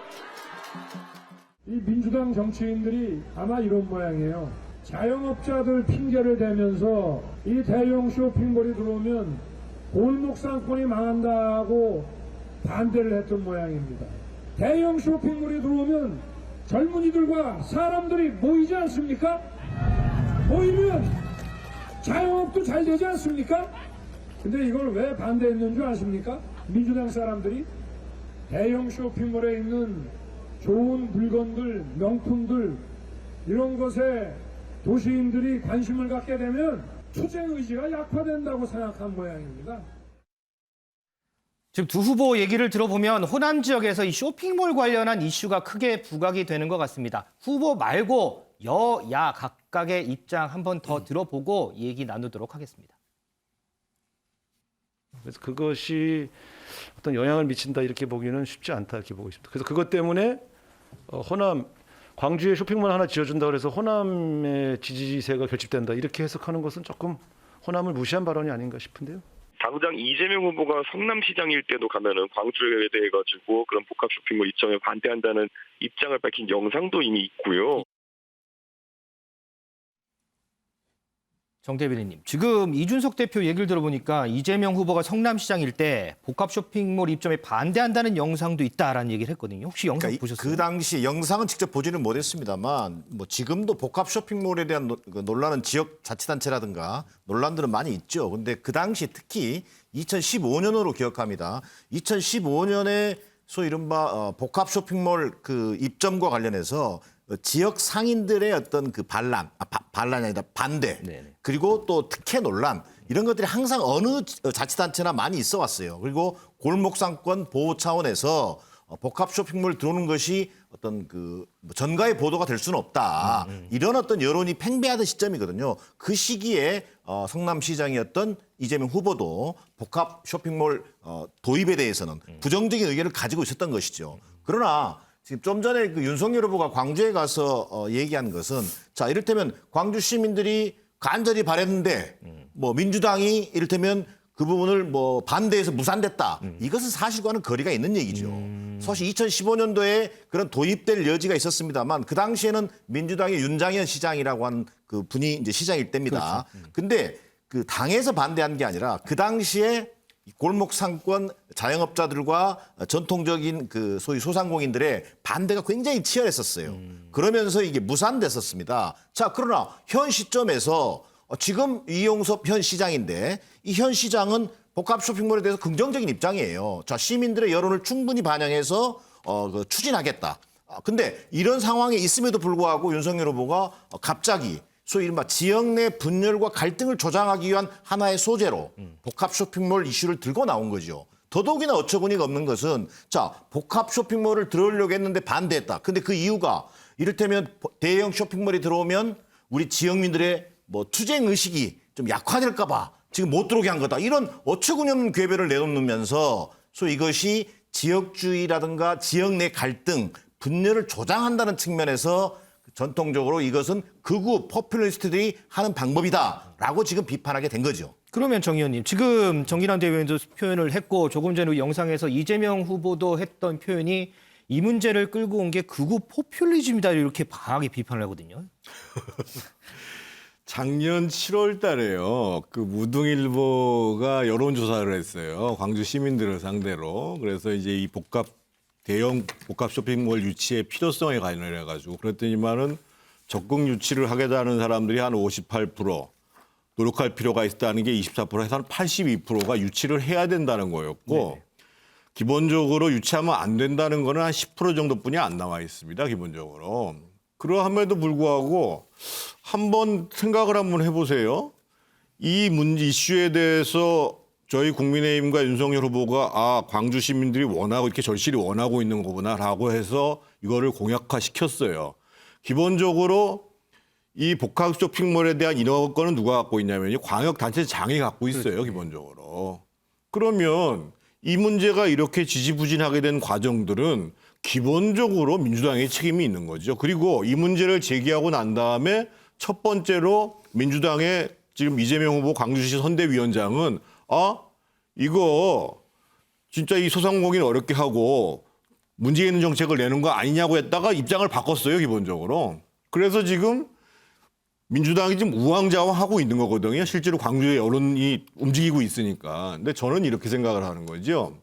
이 민주당 정치인들이 아마 이런 모양이에요. 자영업자들 핑계를 대면서 이 대형 쇼핑몰이 들어오면 골목 상권이 망한다고 반대를 했던 모양입니다. 대형 쇼핑몰이 들어오면 젊은이들과 사람들이 모이지 않습니까? 모이면 자영업도 잘 되지 않습니까? 근데 이걸 왜 반대했는 줄 아십니까? 민주당 사람들이 대형 쇼핑몰에 있는 좋은 물건들, 명품들 이런 것에 도시인들이 관심을 갖게 되면 투쟁 의지가 약화된다고 생각한 모양입니다. 지금 두 후보 얘기를 들어보면 호남 지역에서 이 쇼핑몰 관련한 이슈가 크게 부각이 되는 것 같습니다. 후보 말고 여야 각각의 입장 한 번 더 들어보고 얘기 나누도록 하겠습니다. 그래서 그것이 어떤 영향을 미친다 이렇게 보기는 쉽지 않다 이렇게 보고 있습니다. 그래서 그것 때문에 호남, 광주에 쇼핑몰 하나 지어준다고 해서 호남의 지지세가 결집된다 이렇게 해석하는 것은 조금 호남을 무시한 발언이 아닌가 싶은데요. 당장 이재명 후보가 성남시장일 때도 가면은 광주에 대해 가지고 그런 복합 쇼핑몰 입점에 반대한다는 입장을 밝힌 영상도 이미 있고요. 정 대변인님, 지금 이준석 대표 얘기를 들어보니까 이재명 후보가 성남시장일 때 복합 쇼핑몰 입점에 반대한다는 영상도 있다라는 얘기를 했거든요. 혹시 영상 보셨어요? 그 당시 영상은 직접 보지는 못했습니다만 뭐 지금도 복합 쇼핑몰에 대한 논란은 지역 자치단체라든가 논란들은 많이 있죠. 근데 그 당시 특히 2015년으로 기억합니다. 2015년에 소위 이른바 복합 쇼핑몰 그 입점과 관련해서 지역 상인들의 어떤 그 반란이 아니라 반대, 네네. 그리고 또 특혜 논란 이런 것들이 항상 어느 자치단체나 많이 있어 왔어요. 그리고 골목상권 보호 차원에서 복합 쇼핑몰 들어오는 것이 어떤 그 전가의 보도가 될 수는 없다. 이런 어떤 여론이 팽배하던 시점이거든요. 그 시기에 성남시장이었던 이재명 후보도 복합 쇼핑몰 도입에 대해서는 부정적인 의견을 가지고 있었던 것이죠. 그러나 지금 좀 전에 그 윤석열 후보가 광주에 가서 얘기한 것은 자 이를테면 광주 시민들이 간절히 바랬는데 뭐 민주당이 이를테면 그 부분을 뭐 반대해서 무산됐다. 이것은 사실과는 거리가 있는 얘기죠. 사실 2015년도에 그런 도입될 여지가 있었습니다만 그 당시에는 민주당의 윤장현 시장이라고 하는 그 분이 이제 시장일 때입니다. 근데 그 당에서 반대한 게 아니라 그 당시에 골목 상권 자영업자들과 전통적인 그 소위 소상공인들의 반대가 굉장히 치열했었어요. 그러면서 이게 무산됐었습니다. 자, 그러나 현 시점에서 지금 이용섭 현 시장인데 이 현 시장은 복합 쇼핑몰에 대해서 긍정적인 입장이에요. 자, 시민들의 여론을 충분히 반영해서 추진하겠다. 근데 이런 상황에 있음에도 불구하고 윤석열 후보가 갑자기 소위 이른바 지역 내 분열과 갈등을 조장하기 위한 하나의 소재로 복합 쇼핑몰 이슈를 들고 나온 거죠. 더더욱이나 어처구니가 없는 것은 자 복합 쇼핑몰을 들어오려고 했는데 반대했다. 근데 그 이유가 이를테면 대형 쇼핑몰이 들어오면 우리 지역민들의 뭐 투쟁 의식이 좀 약화될까 봐 지금 못 들어오게 한 거다. 이런 어처구니 없는 궤변을 내놓으면서 소위 이것이 지역주의라든가 지역 내 갈등, 분열을 조장한다는 측면에서 전통적으로 이것은 극우 포퓰리스트들이 하는 방법이다라고 지금 비판하게 된 거죠. 그러면 정 의원님, 지금 정기란 대변인도 표현을 했고 조금 전에 영상에서 이재명 후보도 했던 표현이 이 문제를 끌고 온 게 극우 포퓰리즘이다 이렇게 강하게 비판을 하거든요. 작년 7월 달에요. 그 무등일보가 여론조사를 했어요. 광주 시민들을 상대로. 그래서 이제 이 대형 복합 쇼핑몰 유치의 필요성에 관련해 가지고 그랬더니만은 적극 유치를 하겠다는 사람들이 한 58%, 노력할 필요가 있다는 게 24%에서 한 82%가 유치를 해야 된다는 거였고 네네. 기본적으로 유치하면 안 된다는 거는 한 10% 정도뿐이 안 나와 있습니다. 기본적으로. 그러함에도 불구하고 한번 생각을 한번 해보세요. 이 문제 이슈에 대해서 저희 국민의힘과 윤석열 후보가 광주 시민들이 원하고 이렇게 절실히 원하고 있는 거구나라고 해서 이거를 공약화시켰어요. 기본적으로 이 복합 쇼핑몰에 대한 인허가권은 누가 갖고 있냐면요. 광역단체장이 갖고 있어요. 기본적으로. 그러면 이 문제가 이렇게 지지부진하게 된 과정들은 기본적으로 민주당의 책임이 있는 거죠. 그리고 이 문제를 제기하고 난 다음에 첫 번째로 민주당의 지금 이재명 후보 광주시 선대위원장은 이거 진짜 이 소상공인 어렵게 하고 문제 있는 정책을 내는 거 아니냐고 했다가 입장을 바꿨어요. 기본적으로. 그래서 지금 민주당이 지금 우왕좌왕하고 있는 거거든요. 실제로 광주의 여론이 움직이고 있으니까. 근데 저는 이렇게 생각을 하는 거죠.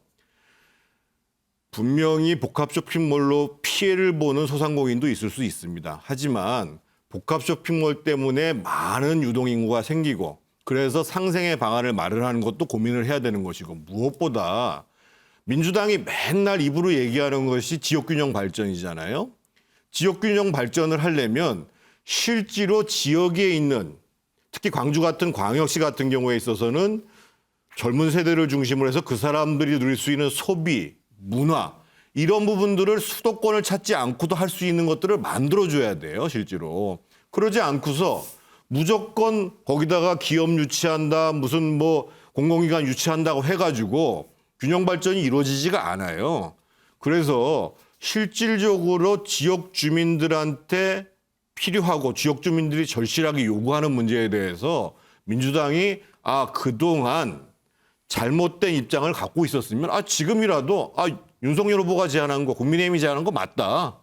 분명히 복합 쇼핑몰로 피해를 보는 소상공인도 있을 수 있습니다. 하지만 복합 쇼핑몰 때문에 많은 유동인구가 생기고 그래서 상생의 방안을 마련하는 것도 고민을 해야 되는 것이고 무엇보다 민주당이 맨날 입으로 얘기하는 것이 지역균형 발전이잖아요. 지역균형 발전을 하려면 실제로 지역에 있는 특히 광주 같은 광역시 같은 경우에 있어서는 젊은 세대를 중심으로 해서 그 사람들이 누릴 수 있는 소비, 문화 이런 부분들을 수도권을 찾지 않고도 할 수 있는 것들을 만들어줘야 돼요. 실제로. 그러지 않고서 무조건 거기다가 기업 유치한다 무슨 뭐 공공기관 유치한다고 해가지고 균형 발전이 이루어지지가 않아요. 그래서 실질적으로 지역 주민들한테 필요하고 지역 주민들이 절실하게 요구하는 문제에 대해서 민주당이 그동안 잘못된 입장을 갖고 있었으면 지금이라도 윤석열 후보가 제안한 거 국민의힘이 제안한 거 맞다.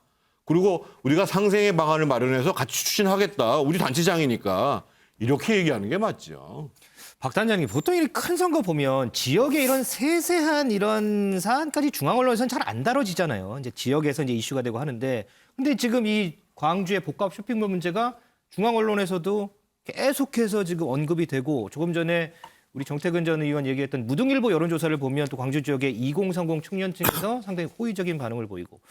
그리고 우리가 상생의 방안을 마련해서 같이 추진하겠다. 우리 단체장이니까 이렇게 얘기하는 게 맞죠. 박 단장님, 보통 이 큰 선거 보면 지역의 이런 세세한 이런 사안까지 중앙 언론에서는 잘 안 다뤄지잖아요. 이제 지역에서 이제 이슈가 되고 하는데, 근데 지금 이 광주의 복합 쇼핑몰 문제가 중앙 언론에서도 계속해서 지금 언급이 되고, 조금 전에 우리 정태근 전 의원 얘기했던 무등일보 여론조사를 보면 또 광주 지역의 2030 청년층에서 상당히 호의적인 반응을 보이고,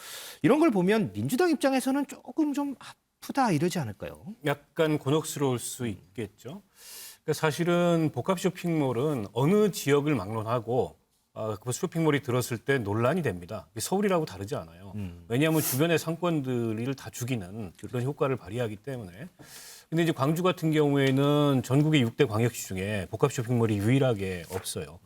이런 걸 보면 민주당 입장에서는 조금 좀 아프다 이러지 않을까요? 약간 곤혹스러울 수 있겠죠. 그러니까 사실은 복합 쇼핑몰은 어느 지역을 막론하고 그 쇼핑몰이 들었을 때 논란이 됩니다. 서울이라고 다르지 않아요. 왜냐하면 주변의 상권들을 다 죽이는 그런 효과를 발휘하기 때문에. 근데 이제 광주 같은 경우에는 전국의 6대 광역시 중에 복합 쇼핑몰이 유일하게 없어요.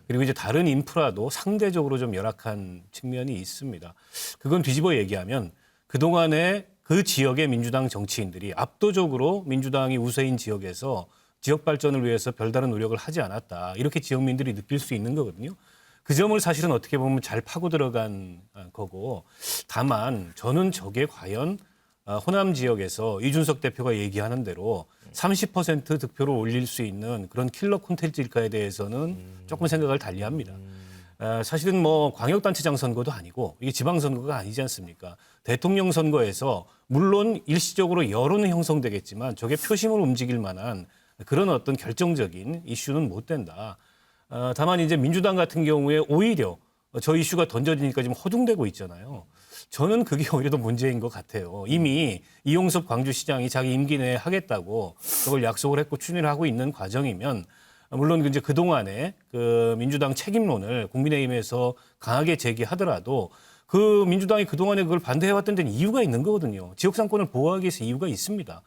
그리고 이제 다른 인프라도 상대적으로 좀 열악한 측면이 있습니다. 그건 뒤집어 얘기하면 그동안에 그 지역의 민주당 정치인들이 압도적으로 민주당이 우세인 지역에서 지역 발전을 위해서 별다른 노력을 하지 않았다. 이렇게 지역민들이 느낄 수 있는 거거든요. 그 점을 사실은 어떻게 보면 잘 파고 들어간 거고, 다만 저는 저게 과연 호남 지역에서 이준석 대표가 얘기하는 대로 30% 득표를 올릴 수 있는 그런 킬러 콘텐츠일까에 대해서는 조금 생각을 달리합니다. 사실은 뭐 광역단체장 선거도 아니고 이게 지방선거가 아니지 않습니까? 대통령 선거에서 물론 일시적으로 여론은 형성되겠지만 저게 표심을 움직일 만한 그런 어떤 결정적인 이슈는 못 된다. 다만 이제 민주당 같은 경우에 오히려 저 이슈가 던져지니까 지금 허둥대고 있잖아요. 저는 그게 오히려 더 문제인 것 같아요. 이미 이용섭 광주시장이 자기 임기 내에 하겠다고 그걸 약속을 했고 추진을 하고 있는 과정이면 물론 이제 그동안에 그 민주당 책임론을 국민의힘에서 강하게 제기하더라도 그 민주당이 그동안에 그걸 반대해왔던 데는 이유가 있는 거거든요. 지역 상권을 보호하기 위해서 이유가 있습니다.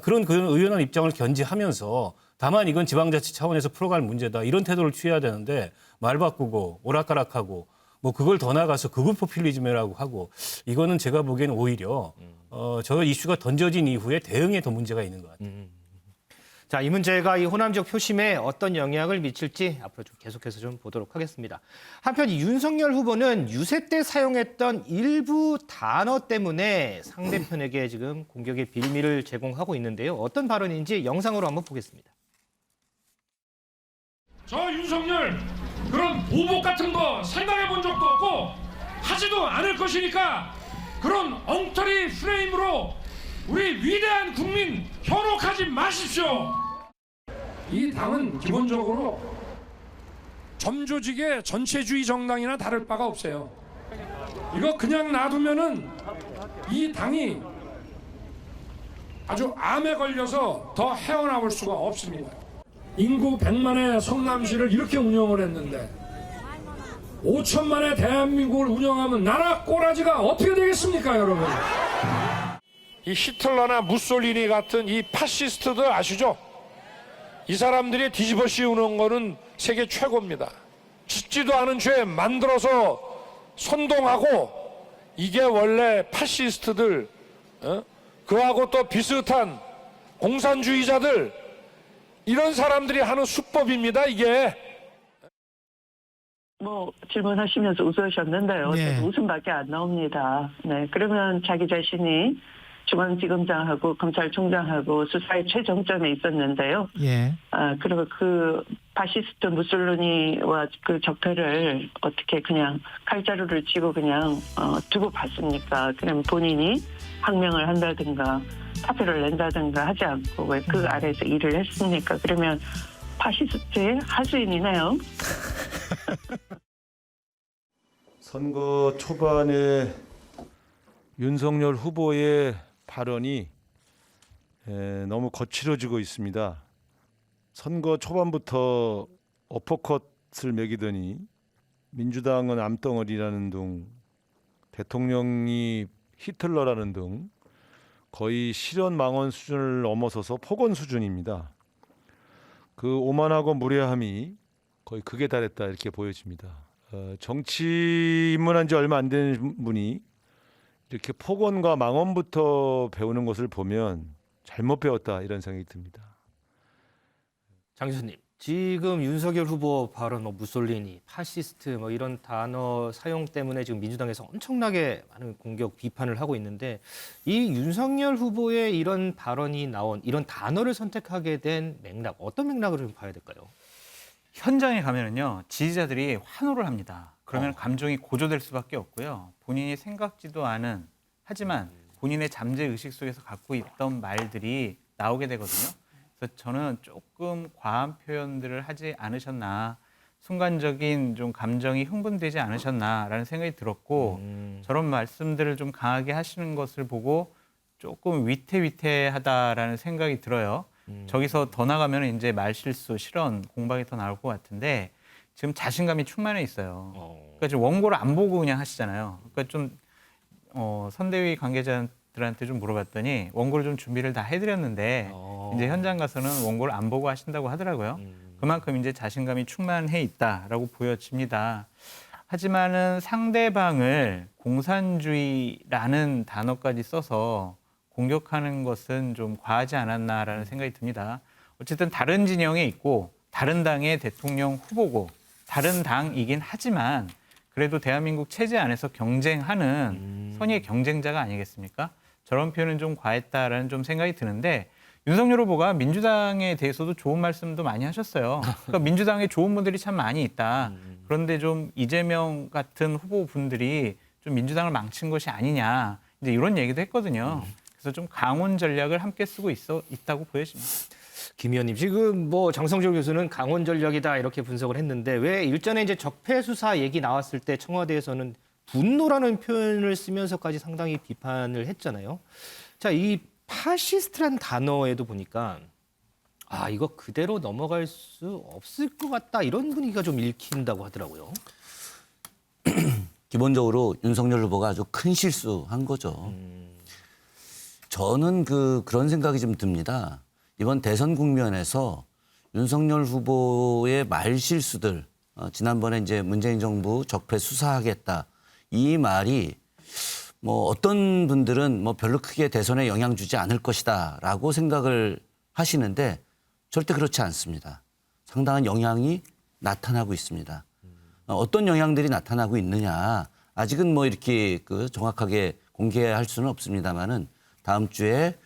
그런 의원한 입장을 견지하면서 다만 이건 지방자치 차원에서 풀어갈 문제다. 이런 태도를 취해야 되는데 말 바꾸고 오락가락하고 뭐 그걸 더 나가서 극우 포퓰리즘이라고 하고 이거는 제가 보기에는 오히려 저 이슈가 던져진 이후에 대응에 더 문제가 있는 것 같아요. 자, 이 문제가 이 호남 지역 표심에 어떤 영향을 미칠지 앞으로 좀 계속해서 좀 보도록 하겠습니다. 한편 이 윤석열 후보는 유세 때 사용했던 일부 단어 때문에 상대편에게 지금 공격의 빌미를 제공하고 있는데요. 어떤 발언인지 영상으로 한번 보겠습니다. 저 윤석열 그런 보복 같은 거 생각해 본 적도 없고 하지도 않을 것이니까 그런 엉터리 프레임으로 우리 위대한 국민 현혹하지 마십시오. 이 당은 기본적으로 점조직의 전체주의 정당이나 다를 바가 없어요. 이거 그냥 놔두면은 이 당이 아주 암에 걸려서 더 헤어나올 수가 없습니다. 인구 100만의 성남시를 이렇게 운영을 했는데 5천만의 대한민국을 운영하면 나라 꼬라지가 어떻게 되겠습니까, 여러분? 이 히틀러나 무솔리니 같은 이 파시스트들 아시죠? 이 사람들이 뒤집어 씌우는 거는 세계 최고입니다. 짓지도 않은 죄 만들어서 선동하고, 이게 원래 파시스트들, 그하고 또 비슷한 공산주의자들, 이런 사람들이 하는 수법입니다, 이게. 뭐 질문하시면서 웃으셨는데요. 네. 웃음밖에 안 나옵니다. 네, 그러면 자기 자신이 중앙지검장하고 검찰총장하고 수사의 최정점에 있었는데요. 예. 그리고 그 파시스트 무솔리니와 그 적폐를 어떻게 그냥 칼자루를 치고 그냥 두고 봤습니까? 그럼 본인이 항명을 한다든가 사표를 낸다든가 하지 않고 왜 그 아래에서 일을 했습니까? 그러면 파시스트의 하수인이네요. 선거 초반에 윤석열 후보의 발언이 너무 거칠어지고 있습니다. 선거 초반부터 어퍼컷을 매기더니 민주당은 암덩어리라는 등, 대통령이 히틀러라는 등 거의 실현 망언 수준을 넘어서서 폭언 수준입니다. 그 오만하고 무례함이 거의 극에 달했다 이렇게 보여집니다. 정치 입문한 지 얼마 안 된 분이 이렇게 폭언과 망언부터 배우는 것을 보면 잘못 배웠다 이런 생각이 듭니다. 장 교수님, 지금 윤석열 후보 발언, 무솔리니, 파시스트 이런 단어 사용 때문에 지금 민주당에서 엄청나게 많은 공격, 비판을 하고 있는데, 이 윤석열 후보의 이런 발언이 나온, 이런 단어를 선택하게 된 맥락, 어떤 맥락으로 좀 봐야 될까요? 현장에 가면은요, 지지자들이 환호를 합니다. 그러면 감정이 고조될 수밖에 없고요. 본인이 생각지도 않은, 하지만 본인의 잠재 의식 속에서 갖고 있던 말들이 나오게 되거든요. 그래서 저는 조금 과한 표현들을 하지 않으셨나, 순간적인 좀 감정이 흥분되지 않으셨나라는 생각이 들었고, 저런 말씀들을 좀 강하게 하시는 것을 보고 조금 위태위태하다라는 생각이 들어요. 저기서 더 나가면 이제 말실수, 실언, 공방이 더 나올 것 같은데, 지금 자신감이 충만해 있어요. 그러니까 지금 원고를 안 보고 그냥 하시잖아요. 그러니까 좀 선대위 관계자들한테 좀 물어봤더니 원고를 좀 준비를 다 해드렸는데 이제 현장 가서는 원고를 안 보고 하신다고 하더라고요. 그만큼 이제 자신감이 충만해 있다라고 보여집니다. 하지만은 상대방을 공산주의라는 단어까지 써서 공격하는 것은 좀 과하지 않았나라는 생각이 듭니다. 어쨌든 다른 진영에 있고 다른 당의 대통령 후보고 다른 당이긴 하지만 그래도 대한민국 체제 안에서 경쟁하는 선의의 경쟁자가 아니겠습니까? 저런 표현은 좀 과했다라는 좀 생각이 드는데, 윤석열 후보가 민주당에 대해서도 좋은 말씀도 많이 하셨어요. 그러니까 민주당에 좋은 분들이 참 많이 있다. 그런데 좀 이재명 같은 후보분들이 좀 민주당을 망친 것이 아니냐, 이제 이런 얘기도 했거든요. 그래서 좀 강원 전략을 함께 쓰고 있다고 보여집니다. 김 의원님, 지금 장성철 교수는 강원 전략이다 이렇게 분석을 했는데, 왜 일전에 이제 적폐 수사 얘기 나왔을 때 청와대에서는 분노라는 표현을 쓰면서까지 상당히 비판을 했잖아요. 자, 이 파시스트라는 단어에도 보니까 이거 그대로 넘어갈 수 없을 것 같다, 이런 분위기가 좀 읽힌다고 하더라고요. 기본적으로 윤석열 후보가 아주 큰 실수한 거죠. 저는 그런 생각이 좀 듭니다. 이번 대선 국면에서 윤석열 후보의 말실수들, 지난번에 이제 문재인 정부 적폐 수사하겠다, 이 말이 어떤 분들은 별로 크게 대선에 영향 주지 않을 것이다라고 생각을 하시는데 절대 그렇지 않습니다. 상당한 영향이 나타나고 있습니다. 어떤 영향들이 나타나고 있느냐, 아직은 이렇게 정확하게 공개할 수는 없습니다만은 다음 주에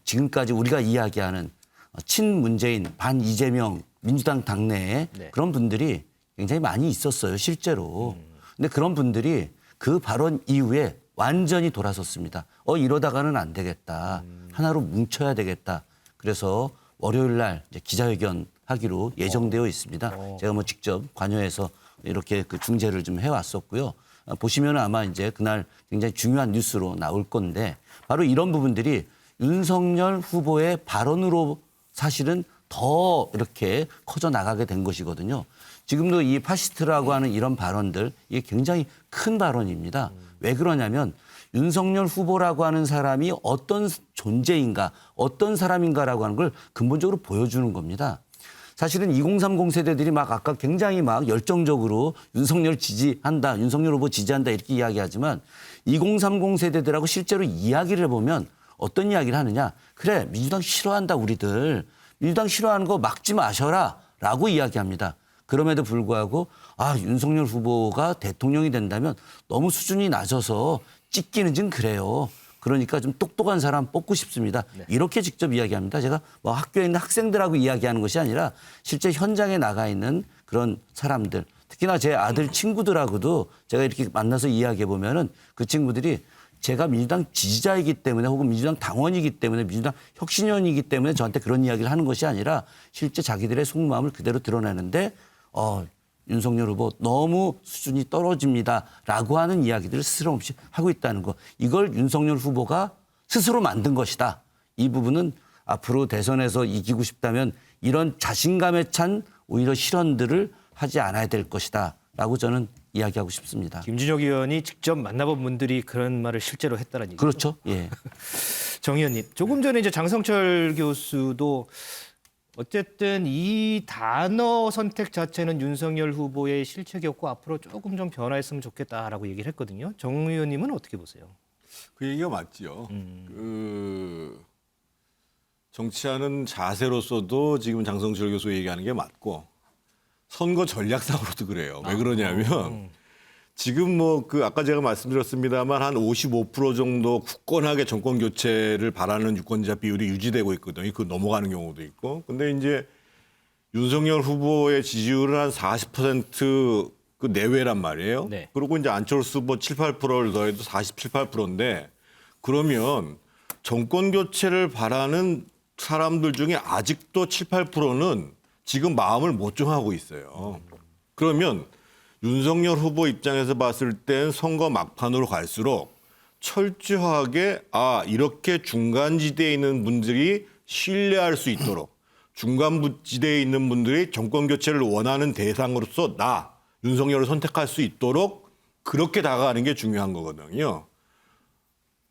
지금까지 우리가 이야기하는 친문재인, 반 이재명 민주당 당내에 그런 분들이 굉장히 많이 있었어요, 실제로. 근데 그런 분들이 그 발언 이후에 완전히 돌아섰습니다. 이러다가는 안 되겠다. 하나로 뭉쳐야 되겠다. 그래서 월요일 날 이제 기자회견 하기로 예정되어 있습니다. 제가 직접 관여해서 이렇게 중재를 좀 해왔었고요. 보시면 아마 이제 그날 굉장히 중요한 뉴스로 나올 건데, 바로 이런 부분들이 윤석열 후보의 발언으로 사실은 더 이렇게 커져 나가게 된 것이거든요. 지금도 이 파시스트라고 하는 이런 발언들 이게 굉장히 큰 발언입니다. 왜 그러냐면 윤석열 후보라고 하는 사람이 어떤 존재인가, 어떤 사람인가라고 하는 걸 근본적으로 보여주는 겁니다. 사실은 2030 세대들이 막 아까 굉장히 막 열정적으로 윤석열 지지한다, 윤석열 후보 지지한다 이렇게 이야기하지만 2030 세대들하고 실제로 이야기를 해보면 어떤 이야기를 하느냐. 그래, 민주당 싫어한다 우리들. 민주당 싫어하는 거 막지 마셔라 라고 이야기합니다. 그럼에도 불구하고 윤석열 후보가 대통령이 된다면 너무 수준이 낮아서 찍기는 좀 그래요. 그러니까 좀 똑똑한 사람 뽑고 싶습니다. 이렇게 직접 이야기합니다. 제가 뭐 학교에 있는 학생들하고 이야기하는 것이 아니라 실제 현장에 나가 있는 그런 사람들, 특히나 제 아들 친구들하고도 제가 이렇게 만나서 이야기해 보면은 그 친구들이 제가 민주당 지지자이기 때문에 혹은 민주당 당원이기 때문에 민주당 혁신위원이기 때문에 저한테 그런 이야기를 하는 것이 아니라 실제 자기들의 속마음을 그대로 드러내는데 윤석열 후보 너무 수준이 떨어집니다라고 하는 이야기들을 스스럼 없이 하고 있다는 거. 이걸 윤석열 후보가 스스로 만든 것이다. 이 부분은 앞으로 대선에서 이기고 싶다면 이런 자신감에 찬 오히려 실언들을 하지 않아야 될 것이다. 라고 저는 이야기하고 싶습니다. 김준혁 의원이 직접 만나본 분들이 그런 말을 실제로 했다는 얘기죠. 그렇죠. 예. 정 의원님, 조금 전에 이제 장성철 교수도 어쨌든 이 단어 선택 자체는 윤석열 후보의 실책이었고 앞으로 조금 좀 변화했으면 좋겠다라고 얘기를 했거든요. 정 의원님은 어떻게 보세요? 그 얘기가 맞죠. 그 정치하는 자세로서도 지금 장성철 교수 얘기하는 게 맞고 선거 전략상으로도 그래요. 왜 그러냐면 지금 뭐 그 아까 제가 말씀드렸습니다만 한 55% 정도 굳건하게 정권 교체를 바라는 유권자 비율이 유지되고 있거든요. 그 넘어가는 경우도 있고. 근데 이제 윤석열 후보의 지지율은 한 40% 그 내외란 말이에요. 네. 그리고 이제 안철수 후보 7, 8%를 더해도 47, 8%인데 그러면 정권 교체를 바라는 사람들 중에 아직도 7, 8%는 지금 마음을 못 정하고 있어요. 그러면 윤석열 후보 입장에서 봤을 땐 선거 막판으로 갈수록 철저하게 이렇게 중간지대에 있는 분들이 신뢰할 수 있도록 중간지대에 있는 분들이 정권 교체를 원하는 대상으로서 윤석열을 선택할 수 있도록 그렇게 다가가는 게 중요한 거거든요.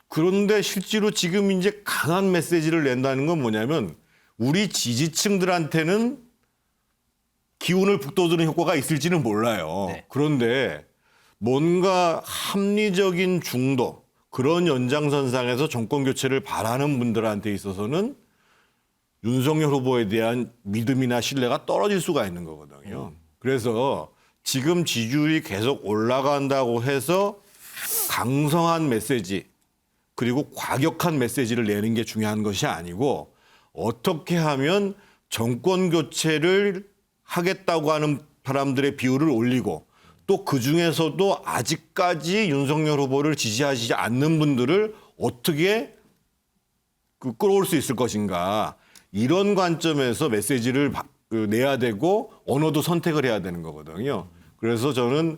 그런데 실제로 지금 이제 강한 메시지를 낸다는 건 뭐냐면 우리 지지층들한테는 기운을 북돋우는 효과가 있을지는 몰라요. 네. 그런데 뭔가 합리적인 중도 그런 연장선상에서 정권 교체를 바라는 분들한테 있어서는 윤석열 후보에 대한 믿음이나 신뢰가 떨어질 수가 있는 거거든요. 그래서 지금 지지율이 계속 올라간다고 해서 강성한 메시지 그리고 과격한 메시지를 내는 게 중요한 것이 아니고 어떻게 하면 정권 교체를 하겠다고 하는 사람들의 비율을 올리고 또 그중에서도 아직까지 윤석열 후보를 지지하지 않는 분들을 어떻게 끌어올 수 있을 것인가. 이런 관점에서 메시지를 내야 되고 언어도 선택을 해야 되는 거거든요. 그래서 저는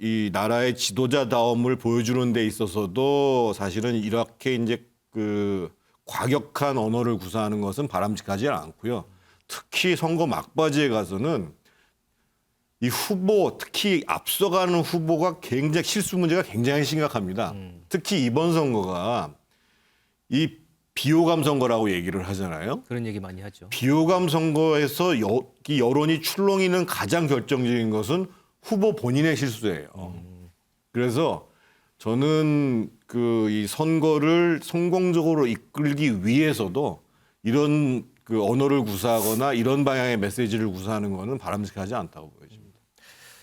이 나라의 지도자다움을 보여주는 데 있어서도 사실은 이렇게 이제 그 과격한 언어를 구사하는 것은 바람직하지 않고요. 특히 선거 막바지에 가서는 이 후보, 특히 앞서가는 후보가 굉장히 실수 문제가 굉장히 심각합니다. 특히 이번 선거가 이 비호감 선거라고 얘기를 하잖아요. 그런 얘기 많이 하죠. 비호감 선거에서 이 여론이 출렁이는 가장 결정적인 것은 후보 본인의 실수예요. 그래서 저는 이 선거를 성공적으로 이끌기 위해서도 이런 그 언어를 구사하거나 이런 방향의 메시지를 구사하는 것은 바람직하지 않다고 보여집니다.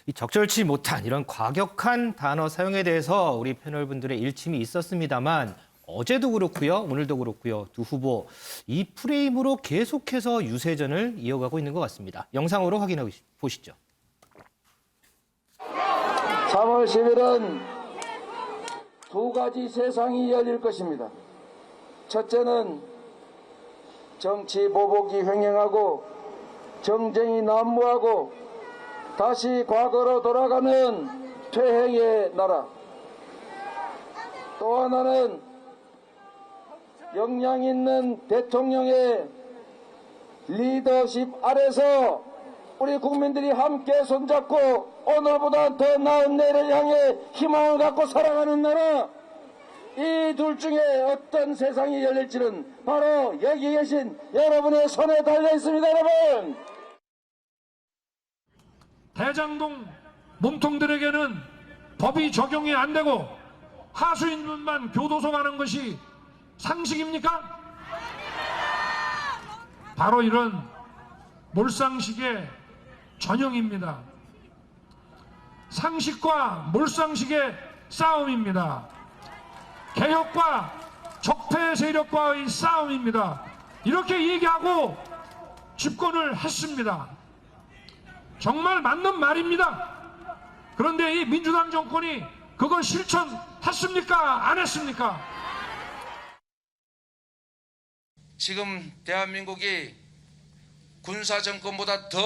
이 적절치 못한 이런 과격한 단어 사용에 대해서 우리 패널분들의 일침이 있었습니다만 어제도 그렇고요, 오늘도 그렇고요, 두 후보 이 프레임으로 계속해서 유세전을 이어가고 있는 것 같습니다. 영상으로 확인해 보시죠. 3월 10일은 두 가지 세상이 열릴 것입니다. 첫째는 정치 보복이 횡행하고 정쟁이 난무하고 다시 과거로 돌아가는 퇴행의 나라. 또 하나는 역량 있는 대통령의 리더십 아래서 우리 국민들이 함께 손잡고 오늘보다 더 나은 내일을 향해 희망을 갖고 살아가는 나라, 이 둘 중에 어떤 세상이 열릴지는 바로 여기 계신 여러분의 손에 달려 있습니다. 여러분, 대장동 몸통들에게는 법이 적용이 안 되고 하수인들만 교도소 가는 것이 상식입니까? 바로 이런 몰상식의 전형입니다. 상식과 몰상식의 싸움입니다. 개혁과 적폐 세력과의 싸움입니다. 이렇게 얘기하고 집권을 했습니다. 정말 맞는 말입니다. 그런데 이 민주당 정권이 그걸 실천했습니까? 안 했습니까? 지금 대한민국이 군사정권보다 더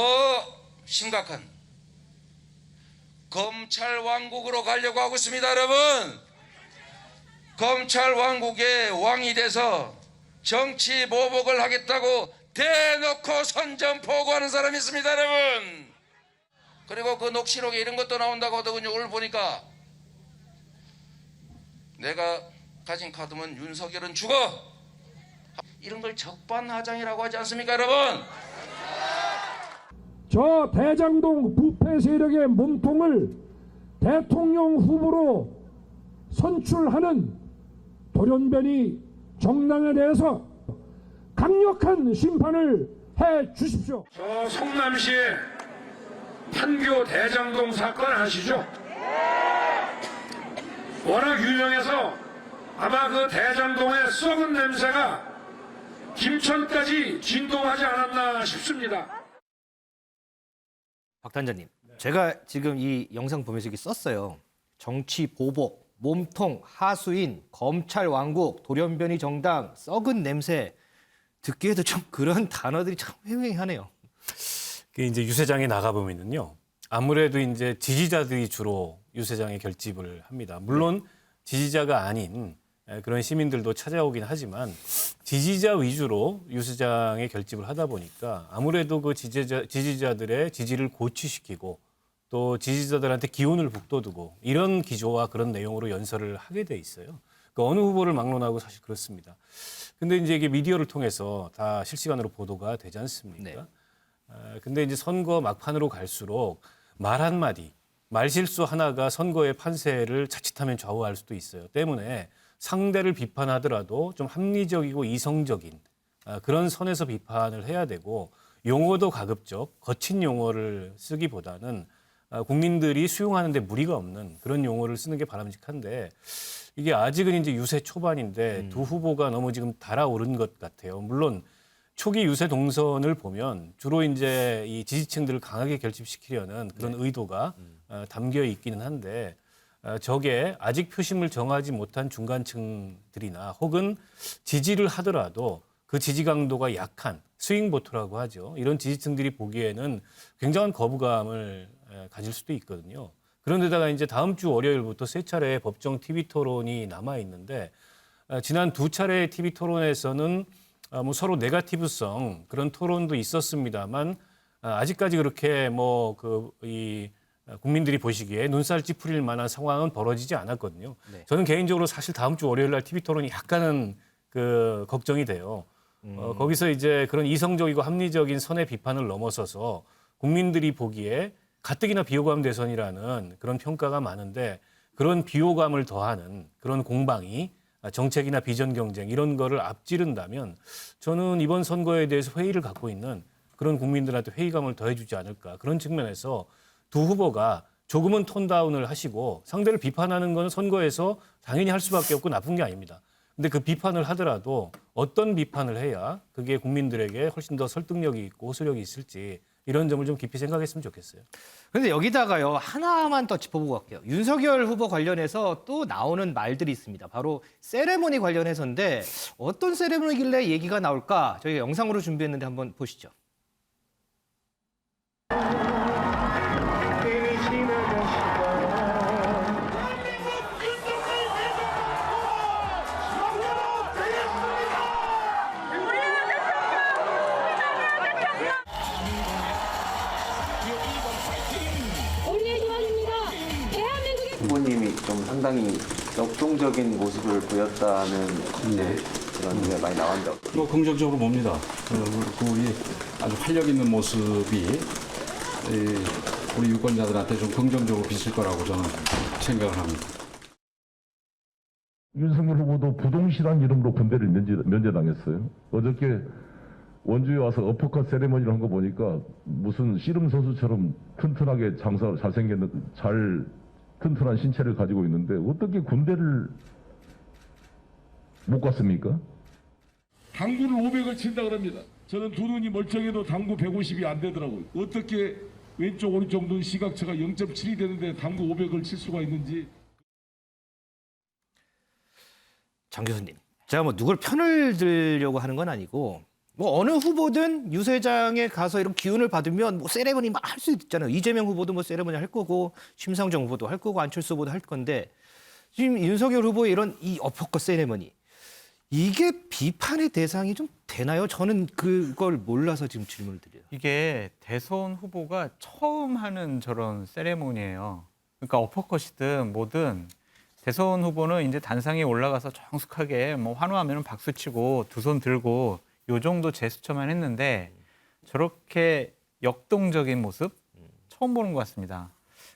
심각한 검찰 왕국으로 가려고 하고 있습니다. 여러분, 검찰 왕국의 왕이 돼서 정치 보복을 하겠다고 대놓고 선전포고하는 사람이 있습니다. 여러분, 그리고 그 녹취록에 이런 것도 나온다고 하더군요. 오늘 보니까 내가 가진 카드면 윤석열은 죽어, 이런 걸 적반하장이라고 하지 않습니까? 여러분, 저 대장동 부패 세력의 몸통을 대통령 후보로 선출하는 돌연변이 정당에 대해서 강력한 심판을 해 주십시오. 저 성남시의 판교 대장동 사건 아시죠? 워낙 유명해서 아마 그 대장동의 썩은 냄새가 김천까지 진동하지 않았나 싶습니다. 박 단장님, 제가 지금 이 영상 보면서 이렇게 썼어요. 정치 보복, 몸통, 하수인, 검찰 왕국, 돌연변이 정당, 썩은 냄새. 듣기에도 좀 그런 단어들이 참 회의하네요. 이제 유세장에 나가보면은요, 아무래도 이제 지지자들이 주로 유세장에 결집을 합니다. 물론 지지자가 아닌 그런 시민들도 찾아오긴 하지만 지지자 위주로 유세장에 결집을 하다 보니까 아무래도 그 지지자들의 지지를 고취시키고 또 지지자들한테 기운을 북돋우고 이런 기조와 그런 내용으로 연설을 하게 돼 있어요. 그 어느 후보를 막론하고 사실 그렇습니다. 근데 이제 이게 미디어를 통해서 다 실시간으로 보도가 되지 않습니까? 네. 근데 이제 선거 막판으로 갈수록 말 한마디, 말 실수 하나가 선거의 판세를 자칫하면 좌우할 수도 있어요. 때문에 상대를 비판하더라도 좀 합리적이고 이성적인 그런 선에서 비판을 해야 되고, 용어도 가급적 거친 용어를 쓰기보다는 국민들이 수용하는 데 무리가 없는 그런 용어를 쓰는 게 바람직한데, 이게 아직은 이제 유세 초반인데 두 후보가 너무 지금 달아오른 것 같아요. 물론 초기 유세 동선을 보면 주로 이제 이 지지층들을 강하게 결집시키려는 그런 의도가 담겨 있기는 한데, 저게 아직 표심을 정하지 못한 중간층들이나 혹은 지지를 하더라도 그 지지 강도가 약한 스윙보터라고 하죠. 이런 지지층들이 보기에는 굉장한 거부감을 가질 수도 있거든요. 그런데다가 이제 다음 주 월요일부터 세 차례의 법정 TV 토론이 남아 있는데, 지난 두 차례의 TV 토론에서는 뭐 서로 네거티브성 그런 토론도 있었습니다만 아직까지 그렇게 이 국민들이 보시기에 눈살 찌푸릴 만한 상황은 벌어지지 않았거든요. 네. 저는 개인적으로 사실 다음 주 월요일 날 TV 토론이 약간은 걱정이 돼요. 거기서 이제 그런 이성적이고 합리적인 선의 비판을 넘어서서 국민들이 보기에 가뜩이나 비호감 대선이라는 그런 평가가 많은데, 그런 비호감을 더하는 그런 공방이 정책이나 비전 경쟁 이런 거를 앞지른다면 저는 이번 선거에 대해서 회의를 갖고 있는 그런 국민들한테 회의감을 더해주지 않을까. 그런 측면에서 두 후보가 조금은 톤다운을 하시고, 상대를 비판하는 건 선거에서 당연히 할 수밖에 없고 나쁜 게 아닙니다. 근데 그 비판을 하더라도 어떤 비판을 해야 그게 국민들에게 훨씬 더 설득력이 있고 호소력이 있을지, 이런 점을 좀 깊이 생각했으면 좋겠어요. 그런데 여기다가요, 하나만 더 짚어보고 갈게요. 윤석열 후보 관련해서 또 나오는 말들이 있습니다. 바로 세레모니 관련해서인데, 어떤 세레모니길래 얘기가 나올까 저희가 영상으로 준비했는데 한번 보시죠. 후보님이 좀 상당히 역동적인 모습을 보였다는 이제 그런 얘기가 많이 나왔는데 뭐 긍정적으로 봅니다. 그리고 이 아주 활력 있는 모습이 우리 유권자들한테 좀 긍정적으로 비칠 거라고 저는 생각을 합니다. 윤석열 후보도 부동시란 이름으로 군대를 면제당했어요. 어저께 원주에 와서 어퍼컷 세레머니를 한 거 보니까 무슨 씨름 선수처럼 튼튼하게 잘생긴 튼튼한 신체를 가지고 있는데 어떻게 군대를 못 갔습니까? 당구를 500을 친다 그럽니다. 저는 두 눈이 멀쩡해도 당구 150이 안 되더라고요. 어떻게 왼쪽 오른쪽 눈 시각차가 0.7이 되는데 당구 500을 칠 수가 있는지. 장 교수님, 제가 뭐 누굴 편을 들려고 하는 건 아니고 뭐 어느 후보든 유세장에 가서 이런 기운을 받으면 뭐 세레머니 막 할 수 있잖아요. 이재명 후보도 뭐 세레머니 할 거고 심상정 후보도 할 거고 안철수 후보도 할 건데 지금 윤석열 후보의 이런 이 어퍼컷 세레머니 이게 비판의 대상이 좀 되나요? 저는 그걸 몰라서 지금 질문을 드려요. 이게 대선 후보가 처음 하는 저런 세레모니예요. 그러니까 어퍼컷이든 뭐든 대선 후보는 이제 단상에 올라가서 정숙하게 뭐 환호하면 박수 치고 두 손 들고 요 정도 제스처만 했는데 저렇게 역동적인 모습 처음 보는 것 같습니다.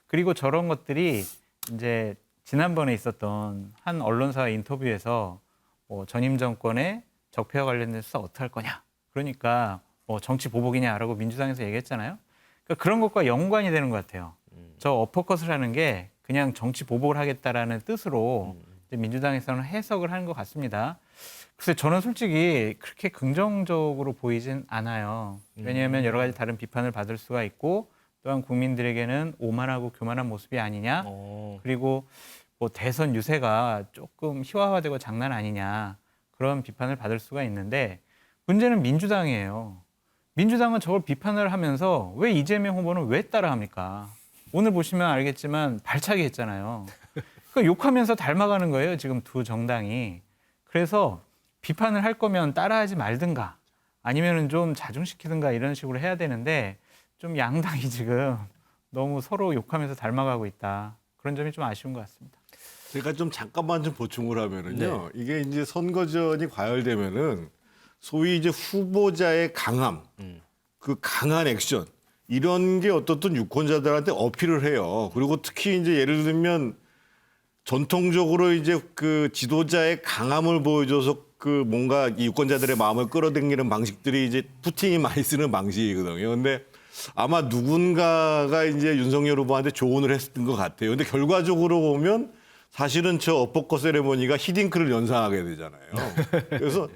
그리고 저런 것들이 이제 지난번에 있었던 한 언론사 인터뷰에서 뭐 전임 정권의 적폐와 관련돼서 어떻게 할 거냐. 그러니까 뭐 정치 보복이냐라고 민주당에서 얘기했잖아요. 그러니까 그런 것과 연관이 되는 것 같아요. 저 어퍼컷을 하는 게 그냥 정치 보복을 하겠다라는 뜻으로 이제 민주당에서는 해석을 하는 것 같습니다. 글쎄 저는 솔직히 그렇게 긍정적으로 보이진 않아요. 왜냐하면 여러 가지 다른 비판을 받을 수가 있고 또한 국민들에게는 오만하고 교만한 모습이 아니냐. 그리고 뭐 대선 유세가 조금 희화화되고 장난 아니냐. 그런 비판을 받을 수가 있는데 문제는 민주당이에요. 민주당은 저걸 비판을 하면서 왜 이재명 후보는 왜 따라합니까? 오늘 보시면 알겠지만 발차기 했잖아요. 그러니까 욕하면서 닮아가는 거예요. 지금 두 정당이. 그래서 비판을 할 거면 따라하지 말든가 아니면은 좀 자중시키든가 이런 식으로 해야 되는데 좀 양당이 지금 너무 서로 욕하면서 닮아가고 있다. 그런 점이 좀 아쉬운 것 같습니다. 제가 좀 잠깐만 좀 보충을 하면은요. 이게 이제 선거전이 과열되면은 소위 이제 후보자의 강함, 그 강한 액션 이런 게 어떻든 유권자들한테 어필을 해요. 그리고 특히 이제 예를 들면 전통적으로 이제 그 지도자의 강함을 보여줘서 그 뭔가 이 유권자들의 마음을 끌어당기는 방식들이 이제 푸틴이 많이 쓰는 방식이거든요. 근데 아마 누군가가 이제 윤석열 후보한테 조언을 했던 것 같아요. 근데 결과적으로 보면 사실은 저 어퍼컷 세레모니가 히딩크를 연상하게 되잖아요. 그래서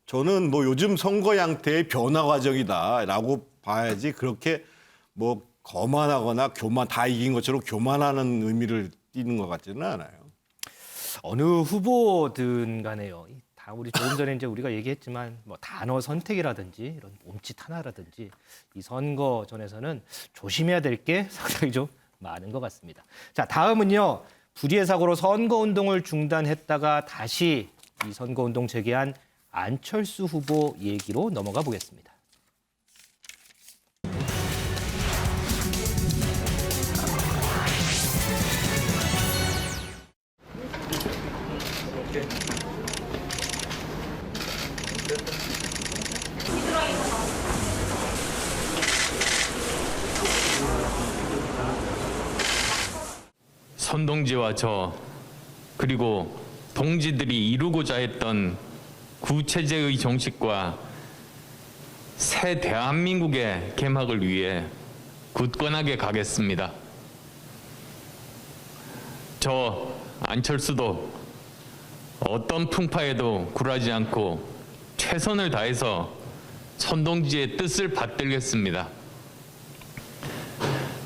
저는 뭐 요즘 선거 양태의 변화 과정이다라고 봐야지 그렇게 뭐 거만하거나 다 이긴 것처럼 교만하는 의미를 띠는 것 같지는 않아요. 어느 후보든 간에요. 다 우리 조금 전에 이제 우리가 얘기했지만 뭐 단어 선택이라든지 이런 몸짓 하나라든지 이 선거전에서는 조심해야 될 게 상당히 좀 많은 것 같습니다. 자, 다음은요. 불의의 사고로 선거운동을 중단했다가 다시 이 선거운동 재개한 안철수 후보 얘기로 넘어가 보겠습니다. 선동지와 저 그리고 동지들이 이루고자 했던 구체제의 종식과 새 대한민국의 개막을 위해 굳건하게 가겠습니다. 저 안철수도 어떤 풍파에도 굴하지 않고 최선을 다해서 선동지의 뜻을 받들겠습니다.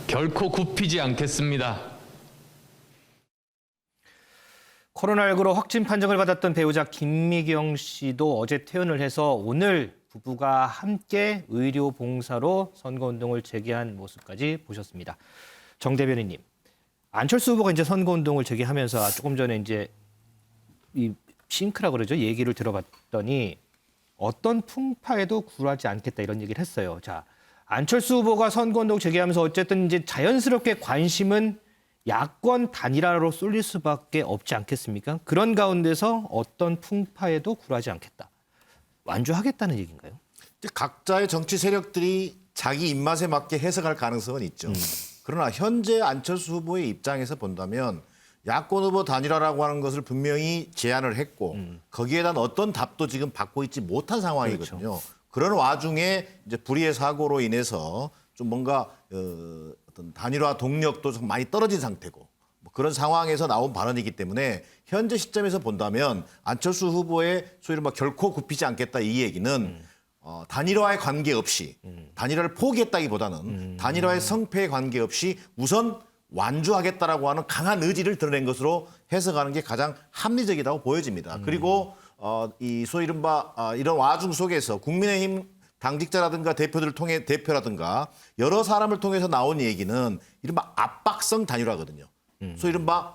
결코 굽히지 않겠습니다. 코로나19로 확진 판정을 받았던 배우자 김미경 씨도 어제 퇴원을 해서 오늘 부부가 함께 의료 봉사로 선거운동을 재개한 모습까지 보셨습니다. 정 대변인님, 안철수 후보가 이제 선거운동을 재개하면서 조금 전에 이제 이 싱크라 그러죠. 얘기를 들어봤더니 어떤 풍파에도 굴하지 않겠다 이런 얘기를 했어요. 자, 안철수 후보가 선거운동 재개하면서 어쨌든 이제 자연스럽게 관심은 야권 단일화로 쏠릴 수밖에 없지 않겠습니까? 그런 가운데서 어떤 풍파에도 굴하지 않겠다. 완주하겠다는 얘기인가요? 각자의 정치 세력들이 자기 입맛에 맞게 해석할 가능성은 있죠. 그러나 현재 안철수 후보의 입장에서 본다면 야권 후보 단일화라고 하는 것을 분명히 제안을 했고 거기에 대한 어떤 답도 지금 받고 있지 못한 상황이거든요. 그렇죠. 그런 와중에 이제 불의의 사고로 인해서 좀 뭔가 어떤 단일화 동력도 좀 많이 떨어진 상태고 뭐 그런 상황에서 나온 발언이기 때문에 현재 시점에서 본다면 안철수 후보의 소위 말 결코 굽히지 않겠다 이 얘기는 단일화에 관계없이 단일화를 포기했다기보다는 단일화의 성패에 관계없이 우선 완주하겠다라고 하는 강한 의지를 드러낸 것으로 해석하는 게 가장 합리적이라고 보여집니다. 그리고 이 소위 이른바 이런 와중 속에서 국민의힘 당직자라든가 대표라든가 여러 사람을 통해서 나온 얘기는 이른바 압박성 단일화거든요. 소위 이른바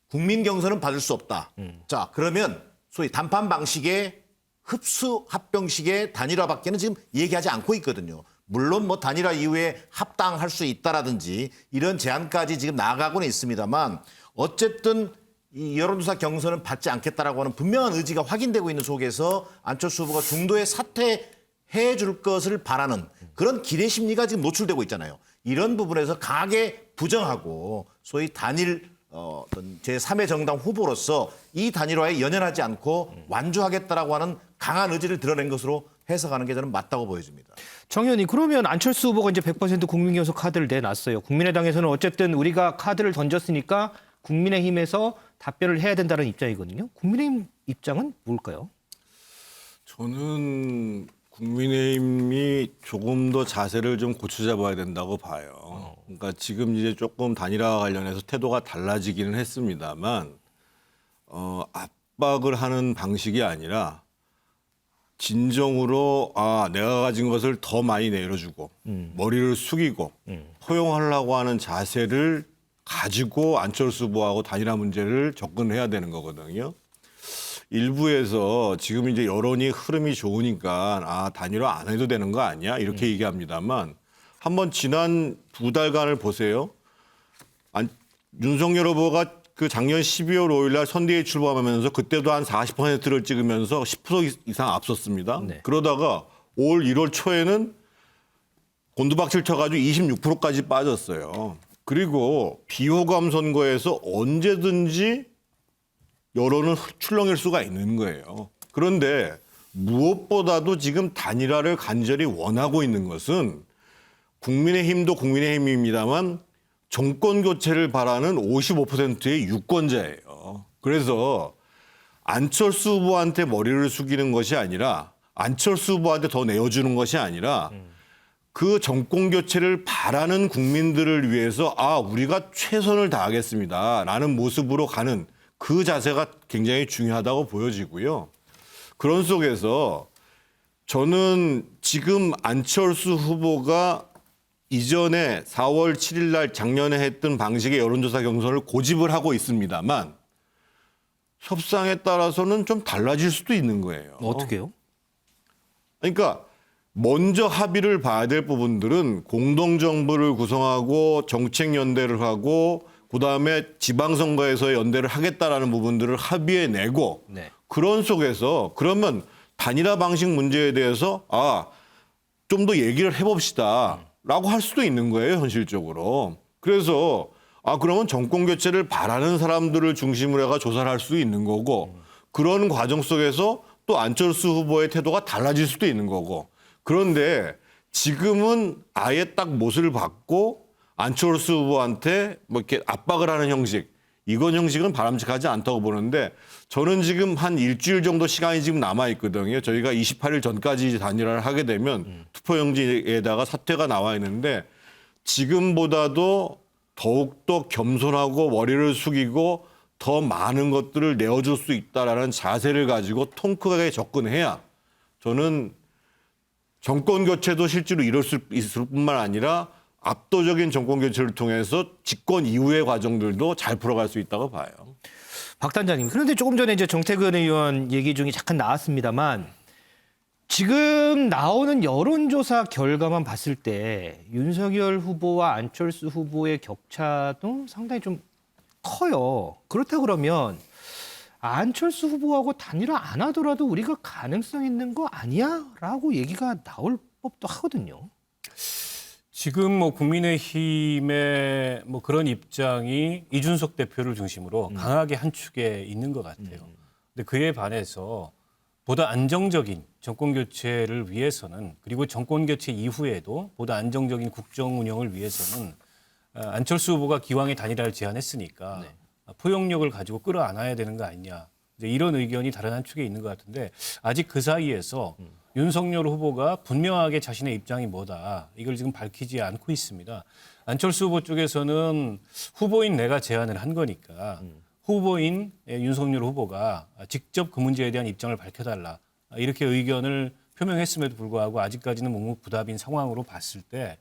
국민 경선은 받을 수 없다. 자, 그러면 소위 단판 방식의 흡수 합병식의 단일화밖에는 지금 얘기하지 않고 있거든요. 물론 뭐 단일화 이후에 합당할 수 있다라든지 이런 제안까지 지금 나아가고는 있습니다만 어쨌든 이 여론조사 경선은 받지 않겠다라고 하는 분명한 의지가 확인되고 있는 속에서 안철수 후보가 중도에 사퇴해 줄 것을 바라는 그런 기대 심리가 지금 노출되고 있잖아요. 이런 부분에서 강하게 부정하고 소위 단일 어떤 제3의 정당 후보로서 이 단일화에 연연하지 않고 완주하겠다라고 하는 강한 의지를 드러낸 것으로 해석하는 게 저는 맞다고 보여집니다. 정 의원님, 그러면 안철수 후보가 이제 100% 국민경선 카드를 내놨어요. 국민의당에서는 어쨌든 우리가 카드를 던졌으니까 국민의힘에서 답변을 해야 된다는 입장이거든요. 국민의힘 입장은 뭘까요? 저는 국민의힘이 조금 더 자세를 좀 고쳐잡아야 된다고 봐요. 그러니까 지금 이제 조금 단일화 관련해서 태도가 달라지기는 했습니다만 압박을 하는 방식이 아니라 진정으로 내가 가진 것을 더 많이 내려주고 머리를 숙이고 포용하려고 하는 자세를 가지고 안철수 후보하고 단일화 문제를 접근해야 되는 거거든요. 일부에서 지금 이제 여론이 흐름이 좋으니까 단일화 안 해도 되는 거 아니야? 이렇게 얘기합니다만 한번 지난 2달간을 보세요. 윤석열 후보가 그 작년 12월 5일 날 선대위에 출범하면서 그때도 한 40%를 찍으면서 10% 이상 앞섰습니다. 네. 그러다가 올 1월 초에는 곤두박질 쳐가지고 26%까지 빠졌어요. 그리고 비호감 선거에서 언제든지 여론은 출렁일 수가 있는 거예요. 그런데 무엇보다도 지금 단일화를 간절히 원하고 있는 것은 국민의힘도 국민의힘입니다만 정권 교체를 바라는 55%의 유권자예요. 그래서 안철수 후보한테 머리를 숙이는 것이 아니라 안철수 후보한테 더 내어주는 것이 아니라 그 정권 교체를 바라는 국민들을 위해서 우리가 최선을 다하겠습니다라는 모습으로 가는 그 자세가 굉장히 중요하다고 보여지고요. 그런 속에서 저는 지금 안철수 후보가 이전에 4월 7일 날 작년에 했던 방식의 여론조사 경선을 고집을 하고 있습니다만 협상에 따라서는 좀 달라질 수도 있는 거예요. 어떻게요? 그러니까 먼저 합의를 봐야 될 부분들은 공동정부를 구성하고 정책연대를 하고 그다음에 지방선거에서 연대를 하겠다라는 부분들을 합의해내고 네. 그런 속에서 그러면 단일화 방식 문제에 대해서 좀 더 얘기를 해봅시다 라고 할 수도 있는 거예요, 현실적으로. 그래서 그러면 정권 교체를 바라는 사람들을 중심으로 해가 조사를 할 수도 있는 거고 그런 과정 속에서 또 안철수 후보의 태도가 달라질 수도 있는 거고 그런데 지금은 아예 딱 못을 받고 안철수 후보한테 뭐 이렇게 압박을 하는 형식, 이건 형식은 바람직하지 않다고 보는데 저는 지금 한 일주일 정도 시간이 지금 남아 있거든요. 저희가 28일 전까지 단일화를 하게 되면 투표용지에다가 사퇴가 나와 있는데 지금보다도 더욱더 겸손하고 머리를 숙이고 더 많은 것들을 내어줄 수 있다라는 자세를 가지고 통크하게 접근해야 저는 정권 교체도 실제로 이룰 수 있을 뿐만 아니라 압도적인 정권 교체를 통해서 집권 이후의 과정들도 잘 풀어갈 수 있다고 봐요. 박 단장님, 그런데 조금 전에 이제 정태근 의원 얘기 중에 잠깐 나왔습니다만 지금 나오는 여론조사 결과만 봤을 때 윤석열 후보와 안철수 후보의 격차도 상당히 좀 커요. 그렇다 그러면 안철수 후보하고 단일화 안 하더라도 우리가 가능성 있는 거 아니야? 라고 얘기가 나올 법도 하거든요. 지금 뭐 국민의힘의 뭐 그런 입장이 이준석 대표를 중심으로 강하게 한 축에 있는 것 같아요. 근데 그에 반해서 보다 안정적인 정권 교체를 위해서는, 그리고 정권 교체 이후에도 보다 안정적인 국정 운영을 위해서는 안철수 후보가 기왕에 단일화를 제안했으니까 포용력을 가지고 끌어안아야 되는 거 아니냐, 이제 이런 의견이 다른 한 축에 있는 것 같은데, 아직 그 사이에서 윤석열 후보가 분명하게 자신의 입장이 뭐다, 이걸 지금 밝히지 않고 있습니다. 안철수 후보 쪽에서는 후보인 내가 제안을 한 거니까 후보인 윤석열 후보가 직접 그 문제에 대한 입장을 밝혀달라, 이렇게 의견을 표명했음에도 불구하고 아직까지는 묵묵부답인 상황으로 봤을 때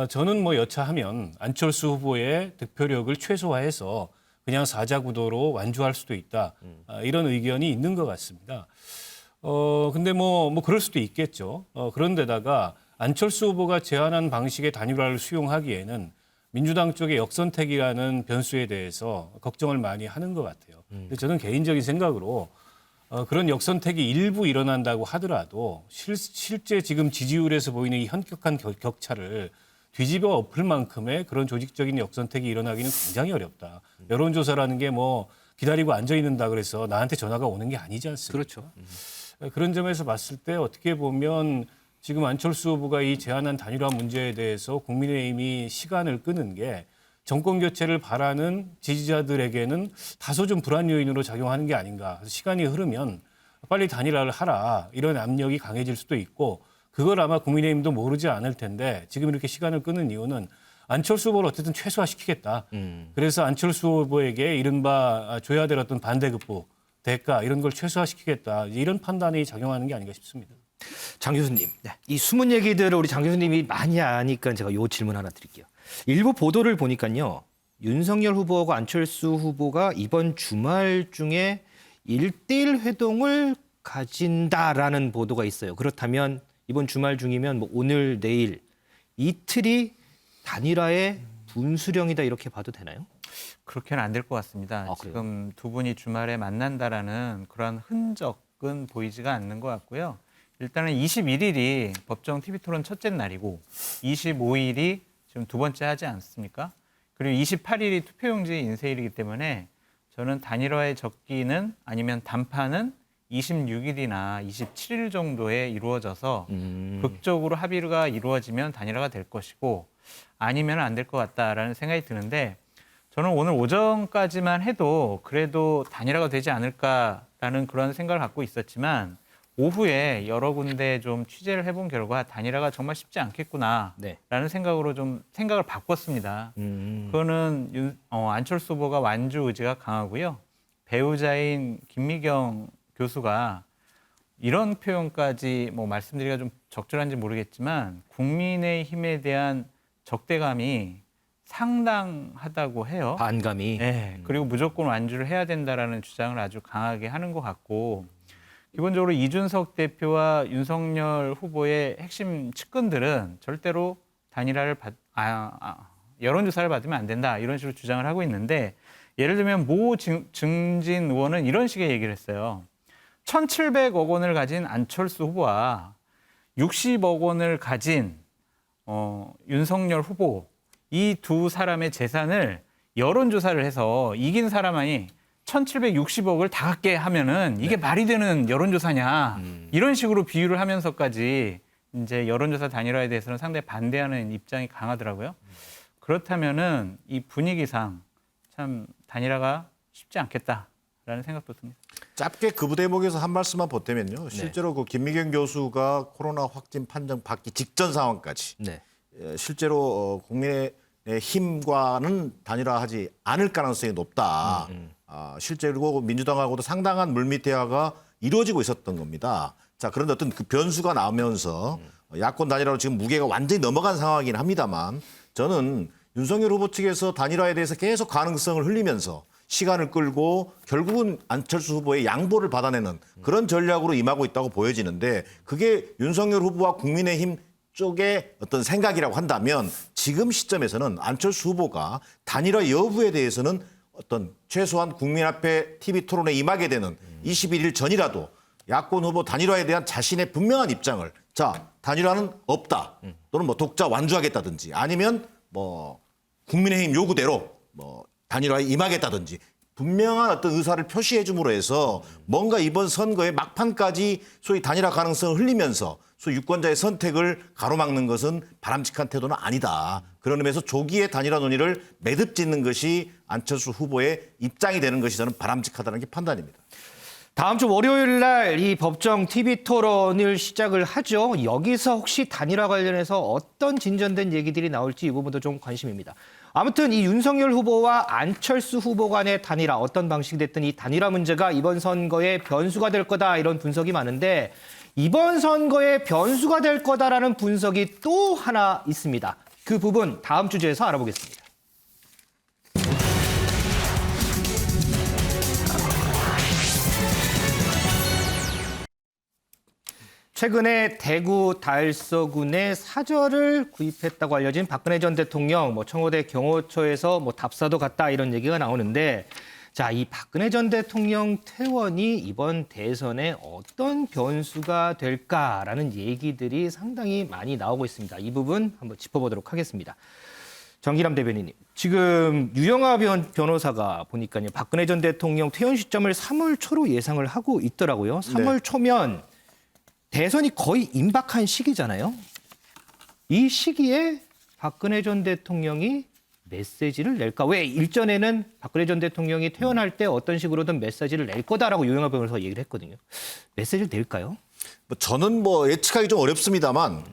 저는 뭐 여차하면 안철수 후보의 득표력을 최소화해서 그냥 사자구도로 완주할 수도 있다, 이런 의견이 있는 것 같습니다. 근데 뭐 그럴 수도 있겠죠. 그런데다가 안철수 후보가 제안한 방식의 단일화를 수용하기에는 민주당 쪽의 역선택이라는 변수에 대해서 걱정을 많이 하는 것 같아요. 근데 저는 개인적인 생각으로 그런 역선택이 일부 일어난다고 하더라도 실제 지금 지지율에서 보이는 이 현격한 격차를 뒤집어 엎을 만큼의 그런 조직적인 역선택이 일어나기는 굉장히 어렵다. 여론조사라는 게 뭐 기다리고 앉아 있는다 그래서 나한테 전화가 오는 게 아니지 않습니까? 그렇죠. 그런 점에서 봤을 때 어떻게 보면 지금 안철수 후보가 이 제안한 단일화 문제에 대해서 국민의힘이 시간을 끄는 게 정권 교체를 바라는 지지자들에게는 다소 좀 불안 요인으로 작용하는 게 아닌가. 시간이 흐르면 빨리 단일화를 하라, 이런 압력이 강해질 수도 있고, 그걸 아마 국민의힘도 모르지 않을 텐데 지금 이렇게 시간을 끄는 이유는 안철수 후보를 어쨌든 최소화시키겠다. 그래서 안철수 후보에게 이른바 줘야 될 어떤 반대급부, 대가 이런 걸 최소화시키겠다, 이런 판단이 작용하는 게 아닌가 싶습니다. 장 교수님, 이 숨은 얘기들을 우리 장 교수님이 많이 아니까 제가 요 질문 하나 드릴게요. 일부 보도를 보니까요, 윤석열 후보하고 안철수 후보가 이번 주말 중에 1대1 회동을 가진다라는 보도가 있어요. 그렇다면 이번 주말 중이면 뭐 오늘, 내일 이틀이 단일화의 분수령이다, 이렇게 봐도 되나요? 그렇게는 안 될 것 같습니다. 지금 두 분이 주말에 만난다라는 그런 흔적은 보이지가 않는 것 같고요. 일단은 21일이 법정 TV토론 첫째 날이고 25일이 지금 두 번째 하지 않습니까? 그리고 28일이 투표용지 인쇄일이기 때문에 저는 단일화의 적기는, 아니면 단판은 26일이나 27일 정도에 이루어져서 극적으로 합의가 이루어지면 단일화가 될 것이고, 아니면 안 될 것 같다라는 생각이 드는데, 저는 오늘 오전까지만 해도 그래도 단일화가 되지 않을까라는 그런 생각을 갖고 있었지만, 오후에 여러 군데 좀 취재를 해본 결과 단일화가 정말 쉽지 않겠구나라는 생각으로 좀 생각을 바꿨습니다. 그거는 안철수 후보가 완주 의지가 강하고요. 배우자인 김미경 교수가 이런 표현까지 뭐 말씀드리기가 좀 적절한지 모르겠지만 국민의힘에 대한 적대감이 상당하다고 해요. 반감이. 네. 그리고 무조건 완주를 해야 된다라는 주장을 아주 강하게 하는 것 같고, 기본적으로 이준석 대표와 윤석열 후보의 핵심 측근들은 절대로 단일화를 여론조사를 받으면 안 된다, 이런 식으로 주장을 하고 있는데, 예를 들면 모 증진 의원은 이런 식의 얘기를 했어요. 1,700억 원을 가진 안철수 후보와 60억 원을 가진 윤석열 후보, 이 두 사람의 재산을 여론조사를 해서 이긴 사람만이 1,760억을 다 갖게 하면은 이게 말이 되는 여론조사냐, 이런 식으로 비유를 하면서까지 이제 여론조사 단일화에 대해서는 상당히 반대하는 입장이 강하더라고요. 그렇다면은 이 분위기상 참 단일화가 쉽지 않겠다라는 생각도 듭니다. 짧게 그 대목에서 한 말씀만 보태면요, 실제로 그 김미경 교수가 코로나 확진 판정 받기 직전 상황까지 실제로 국민의힘과는 단일화하지 않을 가능성이 높다. 실제로 민주당하고도 상당한 물밑 대화가 이루어지고 있었던 겁니다. 자, 그런데 어떤 그 변수가 나오면서 야권 단일화로 지금 무게가 완전히 넘어간 상황이긴 합니다만, 저는 윤석열 후보 측에서 단일화에 대해서 계속 가능성을 흘리면서 시간을 끌고 결국은 안철수 후보의 양보를 받아내는 그런 전략으로 임하고 있다고 보여지는데 그게 윤석열 후보와 국민의힘 쪽의 어떤 생각이라고 한다면 지금 시점에서는 안철수 후보가 단일화 여부에 대해서는 어떤 최소한 국민 앞에 TV 토론에 임하게 되는 21일 전이라도 야권 후보 단일화에 대한 자신의 분명한 입장을 자, 단일화는 없다. 또는 뭐 독자 완주하겠다든지 아니면 뭐 국민의힘 요구대로 뭐 단일화에 임하겠다든지 분명한 어떤 의사를 표시해 줌으로 해서 뭔가 이번 선거의 막판까지 소위 단일화 가능성을 흘리면서 소위 유권자의 선택을 가로막는 것은 바람직한 태도는 아니다. 그런 의미에서 조기에 단일화 논의를 매듭 짓는 것이 안철수 후보의 입장이 되는 것이 저는 바람직하다는 게 판단입니다. 다음 주 월요일 날 이 법정 TV 토론을 시작을 하죠. 여기서 혹시 단일화 관련해서 어떤 진전된 얘기들이 나올지 이 부분도 좀 관심입니다. 아무튼 이 윤석열 후보와 안철수 후보 간의 단일화 어떤 방식이 됐든 이 단일화 문제가 이번 선거의 변수가 될 거다 이런 분석이 많은데 이번 선거의 변수가 될 거다라는 분석이 또 하나 있습니다. 그 부분 다음 주제에서 알아보겠습니다. 최근에 대구 달서군에 사저를 구입했다고 알려진 박근혜 전 대통령, 청와대 경호처에서 답사도 갔다 이런 얘기가 나오는데, 자, 이 박근혜 전 대통령 퇴원이 이번 대선에 어떤 변수가 될까라는 얘기들이 상당히 많이 나오고 있습니다. 이 부분 한번 짚어보도록 하겠습니다. 정기남 대변인님, 지금 유영하 변호사가 보니까요, 박근혜 전 대통령 퇴원 시점을 3월 초로 예상을 하고 있더라고요. 3월 초면 대선이 거의 임박한 시기잖아요. 이 시기에 박근혜 전 대통령이 메시지를 낼까? 왜 일전에는 박근혜 전 대통령이 퇴원할 때 어떤 식으로든 메시지를 낼 거다라고 유영하 변호사가 얘기를 했거든요. 메시지를 낼까요? 저는 예측하기 좀 어렵습니다만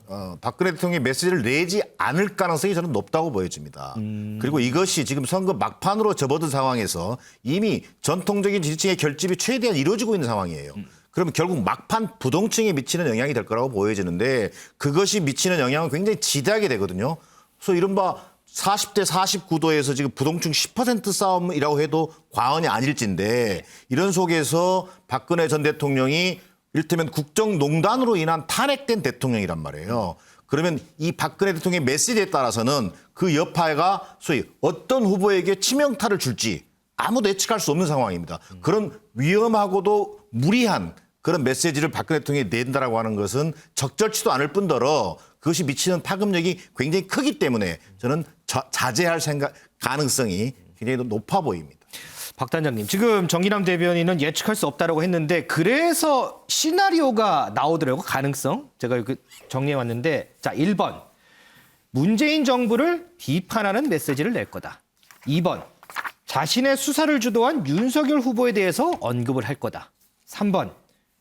박근혜 대통령이 메시지를 내지 않을 가능성이 저는 높다고 보여집니다. 그리고 이것이 지금 선거 막판으로 접어든 상황에서 이미 전통적인 지지층의 결집이 최대한 이루어지고 있는 상황이에요. 그러면 결국 막판 부동층에 미치는 영향이 될 거라고 보여지는데 그것이 미치는 영향은 굉장히 지대하게 되거든요. 그래서 이른바 40대 49도에서 지금 부동층 10% 싸움이라고 해도 과언이 아닐진데 이런 속에서 박근혜 전 대통령이 이를테면 국정농단으로 인한 탄핵된 대통령이란 말이에요. 그러면 이 박근혜 대통령의 메시지에 따라서는 그 여파가 소위 어떤 후보에게 치명타를 줄지 아무도 예측할 수 없는 상황입니다. 그런 위험하고도 무리한 그런 메시지를 박근혜 대통령이 낸다라고 하는 것은 적절치도 않을 뿐더러 그것이 미치는 파급력이 굉장히 크기 때문에 저는 자제할 가능성이 굉장히 높아 보입니다. 박 단장님, 지금 정기남 대변인은 예측할 수 없다라고 했는데 그래서 시나리오가 나오더라고요. 가능성. 제가 이렇게 정리해 왔는데 자, 1번. 문재인 정부를 비판하는 메시지를 낼 거다. 2번. 자신의 수사를 주도한 윤석열 후보에 대해서 언급을 할 거다. 3번.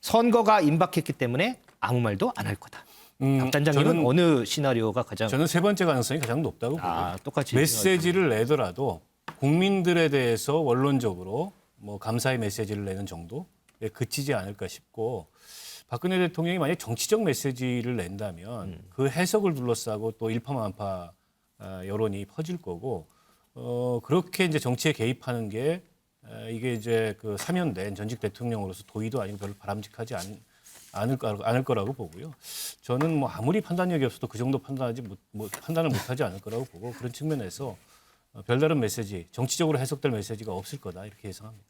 선거가 임박했기 때문에 아무 말도 안 할 거다. 박 단장님은 어느 시나리오가 가장? 저는 세 번째 가능성이 가장 높다고 보고요. 똑같이 메시지를 내더라도 국민들에 대해서 원론적으로 감사의 메시지를 내는 정도에 그치지 않을까 싶고 박근혜 대통령이 만약 정치적 메시지를 낸다면 그 해석을 둘러싸고 또 일파만파 여론이 퍼질 거고 그렇게 이제 정치에 개입하는 게 이게 이제 그 사면된 전직 대통령으로서 도의도 아니고 별로 바람직하지 않을 거라고 보고요. 저는 아무리 판단력이 없어도 그 정도 판단을 못하지 않을 거라고 보고 그런 측면에서 별다른 메시지, 정치적으로 해석될 메시지가 없을 거다 이렇게 예상합니다.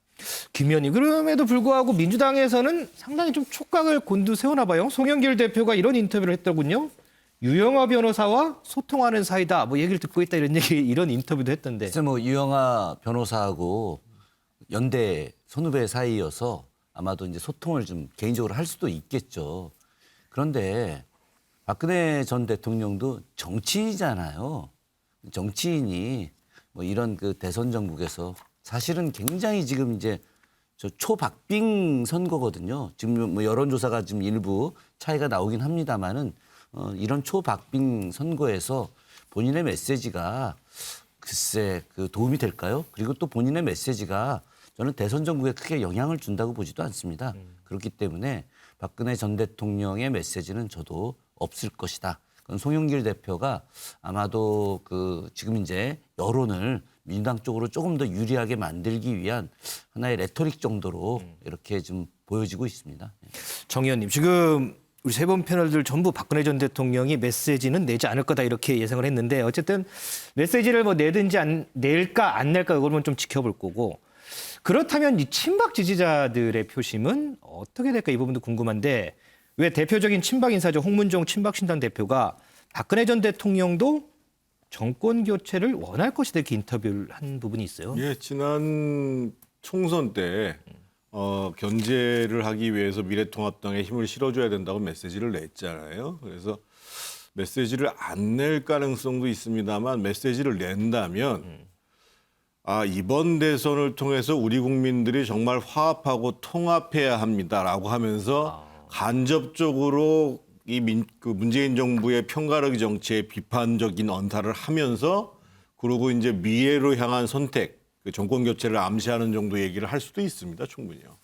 김 의원님, 그럼에도 불구하고 민주당에서는 상당히 좀 촉각을 곤두세우나 봐요. 송영길 대표가 이런 인터뷰를 했더군요. 유영하 변호사와 소통하는 사이다. 얘기를 듣고 있다 이런 인터뷰도 했던데. 그래서 유영하 변호사하고 연대 선후배 사이여서 아마도 이제 소통을 좀 개인적으로 할 수도 있겠죠. 그런데 박근혜 전 대통령도 정치인이잖아요. 정치인이 이런 그 대선 전국에서 사실은 굉장히 지금 이제 초박빙 선거거든요. 지금 여론조사가 지금 일부 차이가 나오긴 합니다만은 이런 초박빙 선거에서 본인의 메시지가 글쎄 도움이 될까요? 그리고 또 본인의 메시지가 저는 대선 전국에 크게 영향을 준다고 보지도 않습니다. 그렇기 때문에 박근혜 전 대통령의 메시지는 저도 없을 것이다. 그건 송영길 대표가 아마도 지금 이제 여론을 민주당 쪽으로 조금 더 유리하게 만들기 위한 하나의 레토릭 정도로 이렇게 좀 보여지고 있습니다. 정 의원님, 지금 우리 세 분 패널들 전부 박근혜 전 대통령이 메시지는 내지 않을 거다 이렇게 예상을 했는데 어쨌든 메시지를 뭐 내든지 낼까 안 낼까 이거는 좀 지켜볼 거고 그렇다면 이 친박 지지자들의 표심은 어떻게 될까 이 부분도 궁금한데 왜 대표적인 친박 인사죠 홍문종 친박신당 대표가 박근혜 전 대통령도 정권 교체를 원할 것이다 이렇게 인터뷰를 한 부분이 있어요. 예, 지난 총선 때 견제를 하기 위해서 미래통합당에 힘을 실어줘야 된다고 메시지를 냈잖아요. 그래서 메시지를 안 낼 가능성도 있습니다만 메시지를 낸다면 이번 대선을 통해서 우리 국민들이 정말 화합하고 통합해야 합니다라고 하면서 간접적으로 그 문재인 정부의 편가르기 정치에 비판적인 언사를 하면서 그리고 이제 미래로 향한 선택, 그 정권 교체를 암시하는 정도 얘기를 할 수도 있습니다, 충분히요.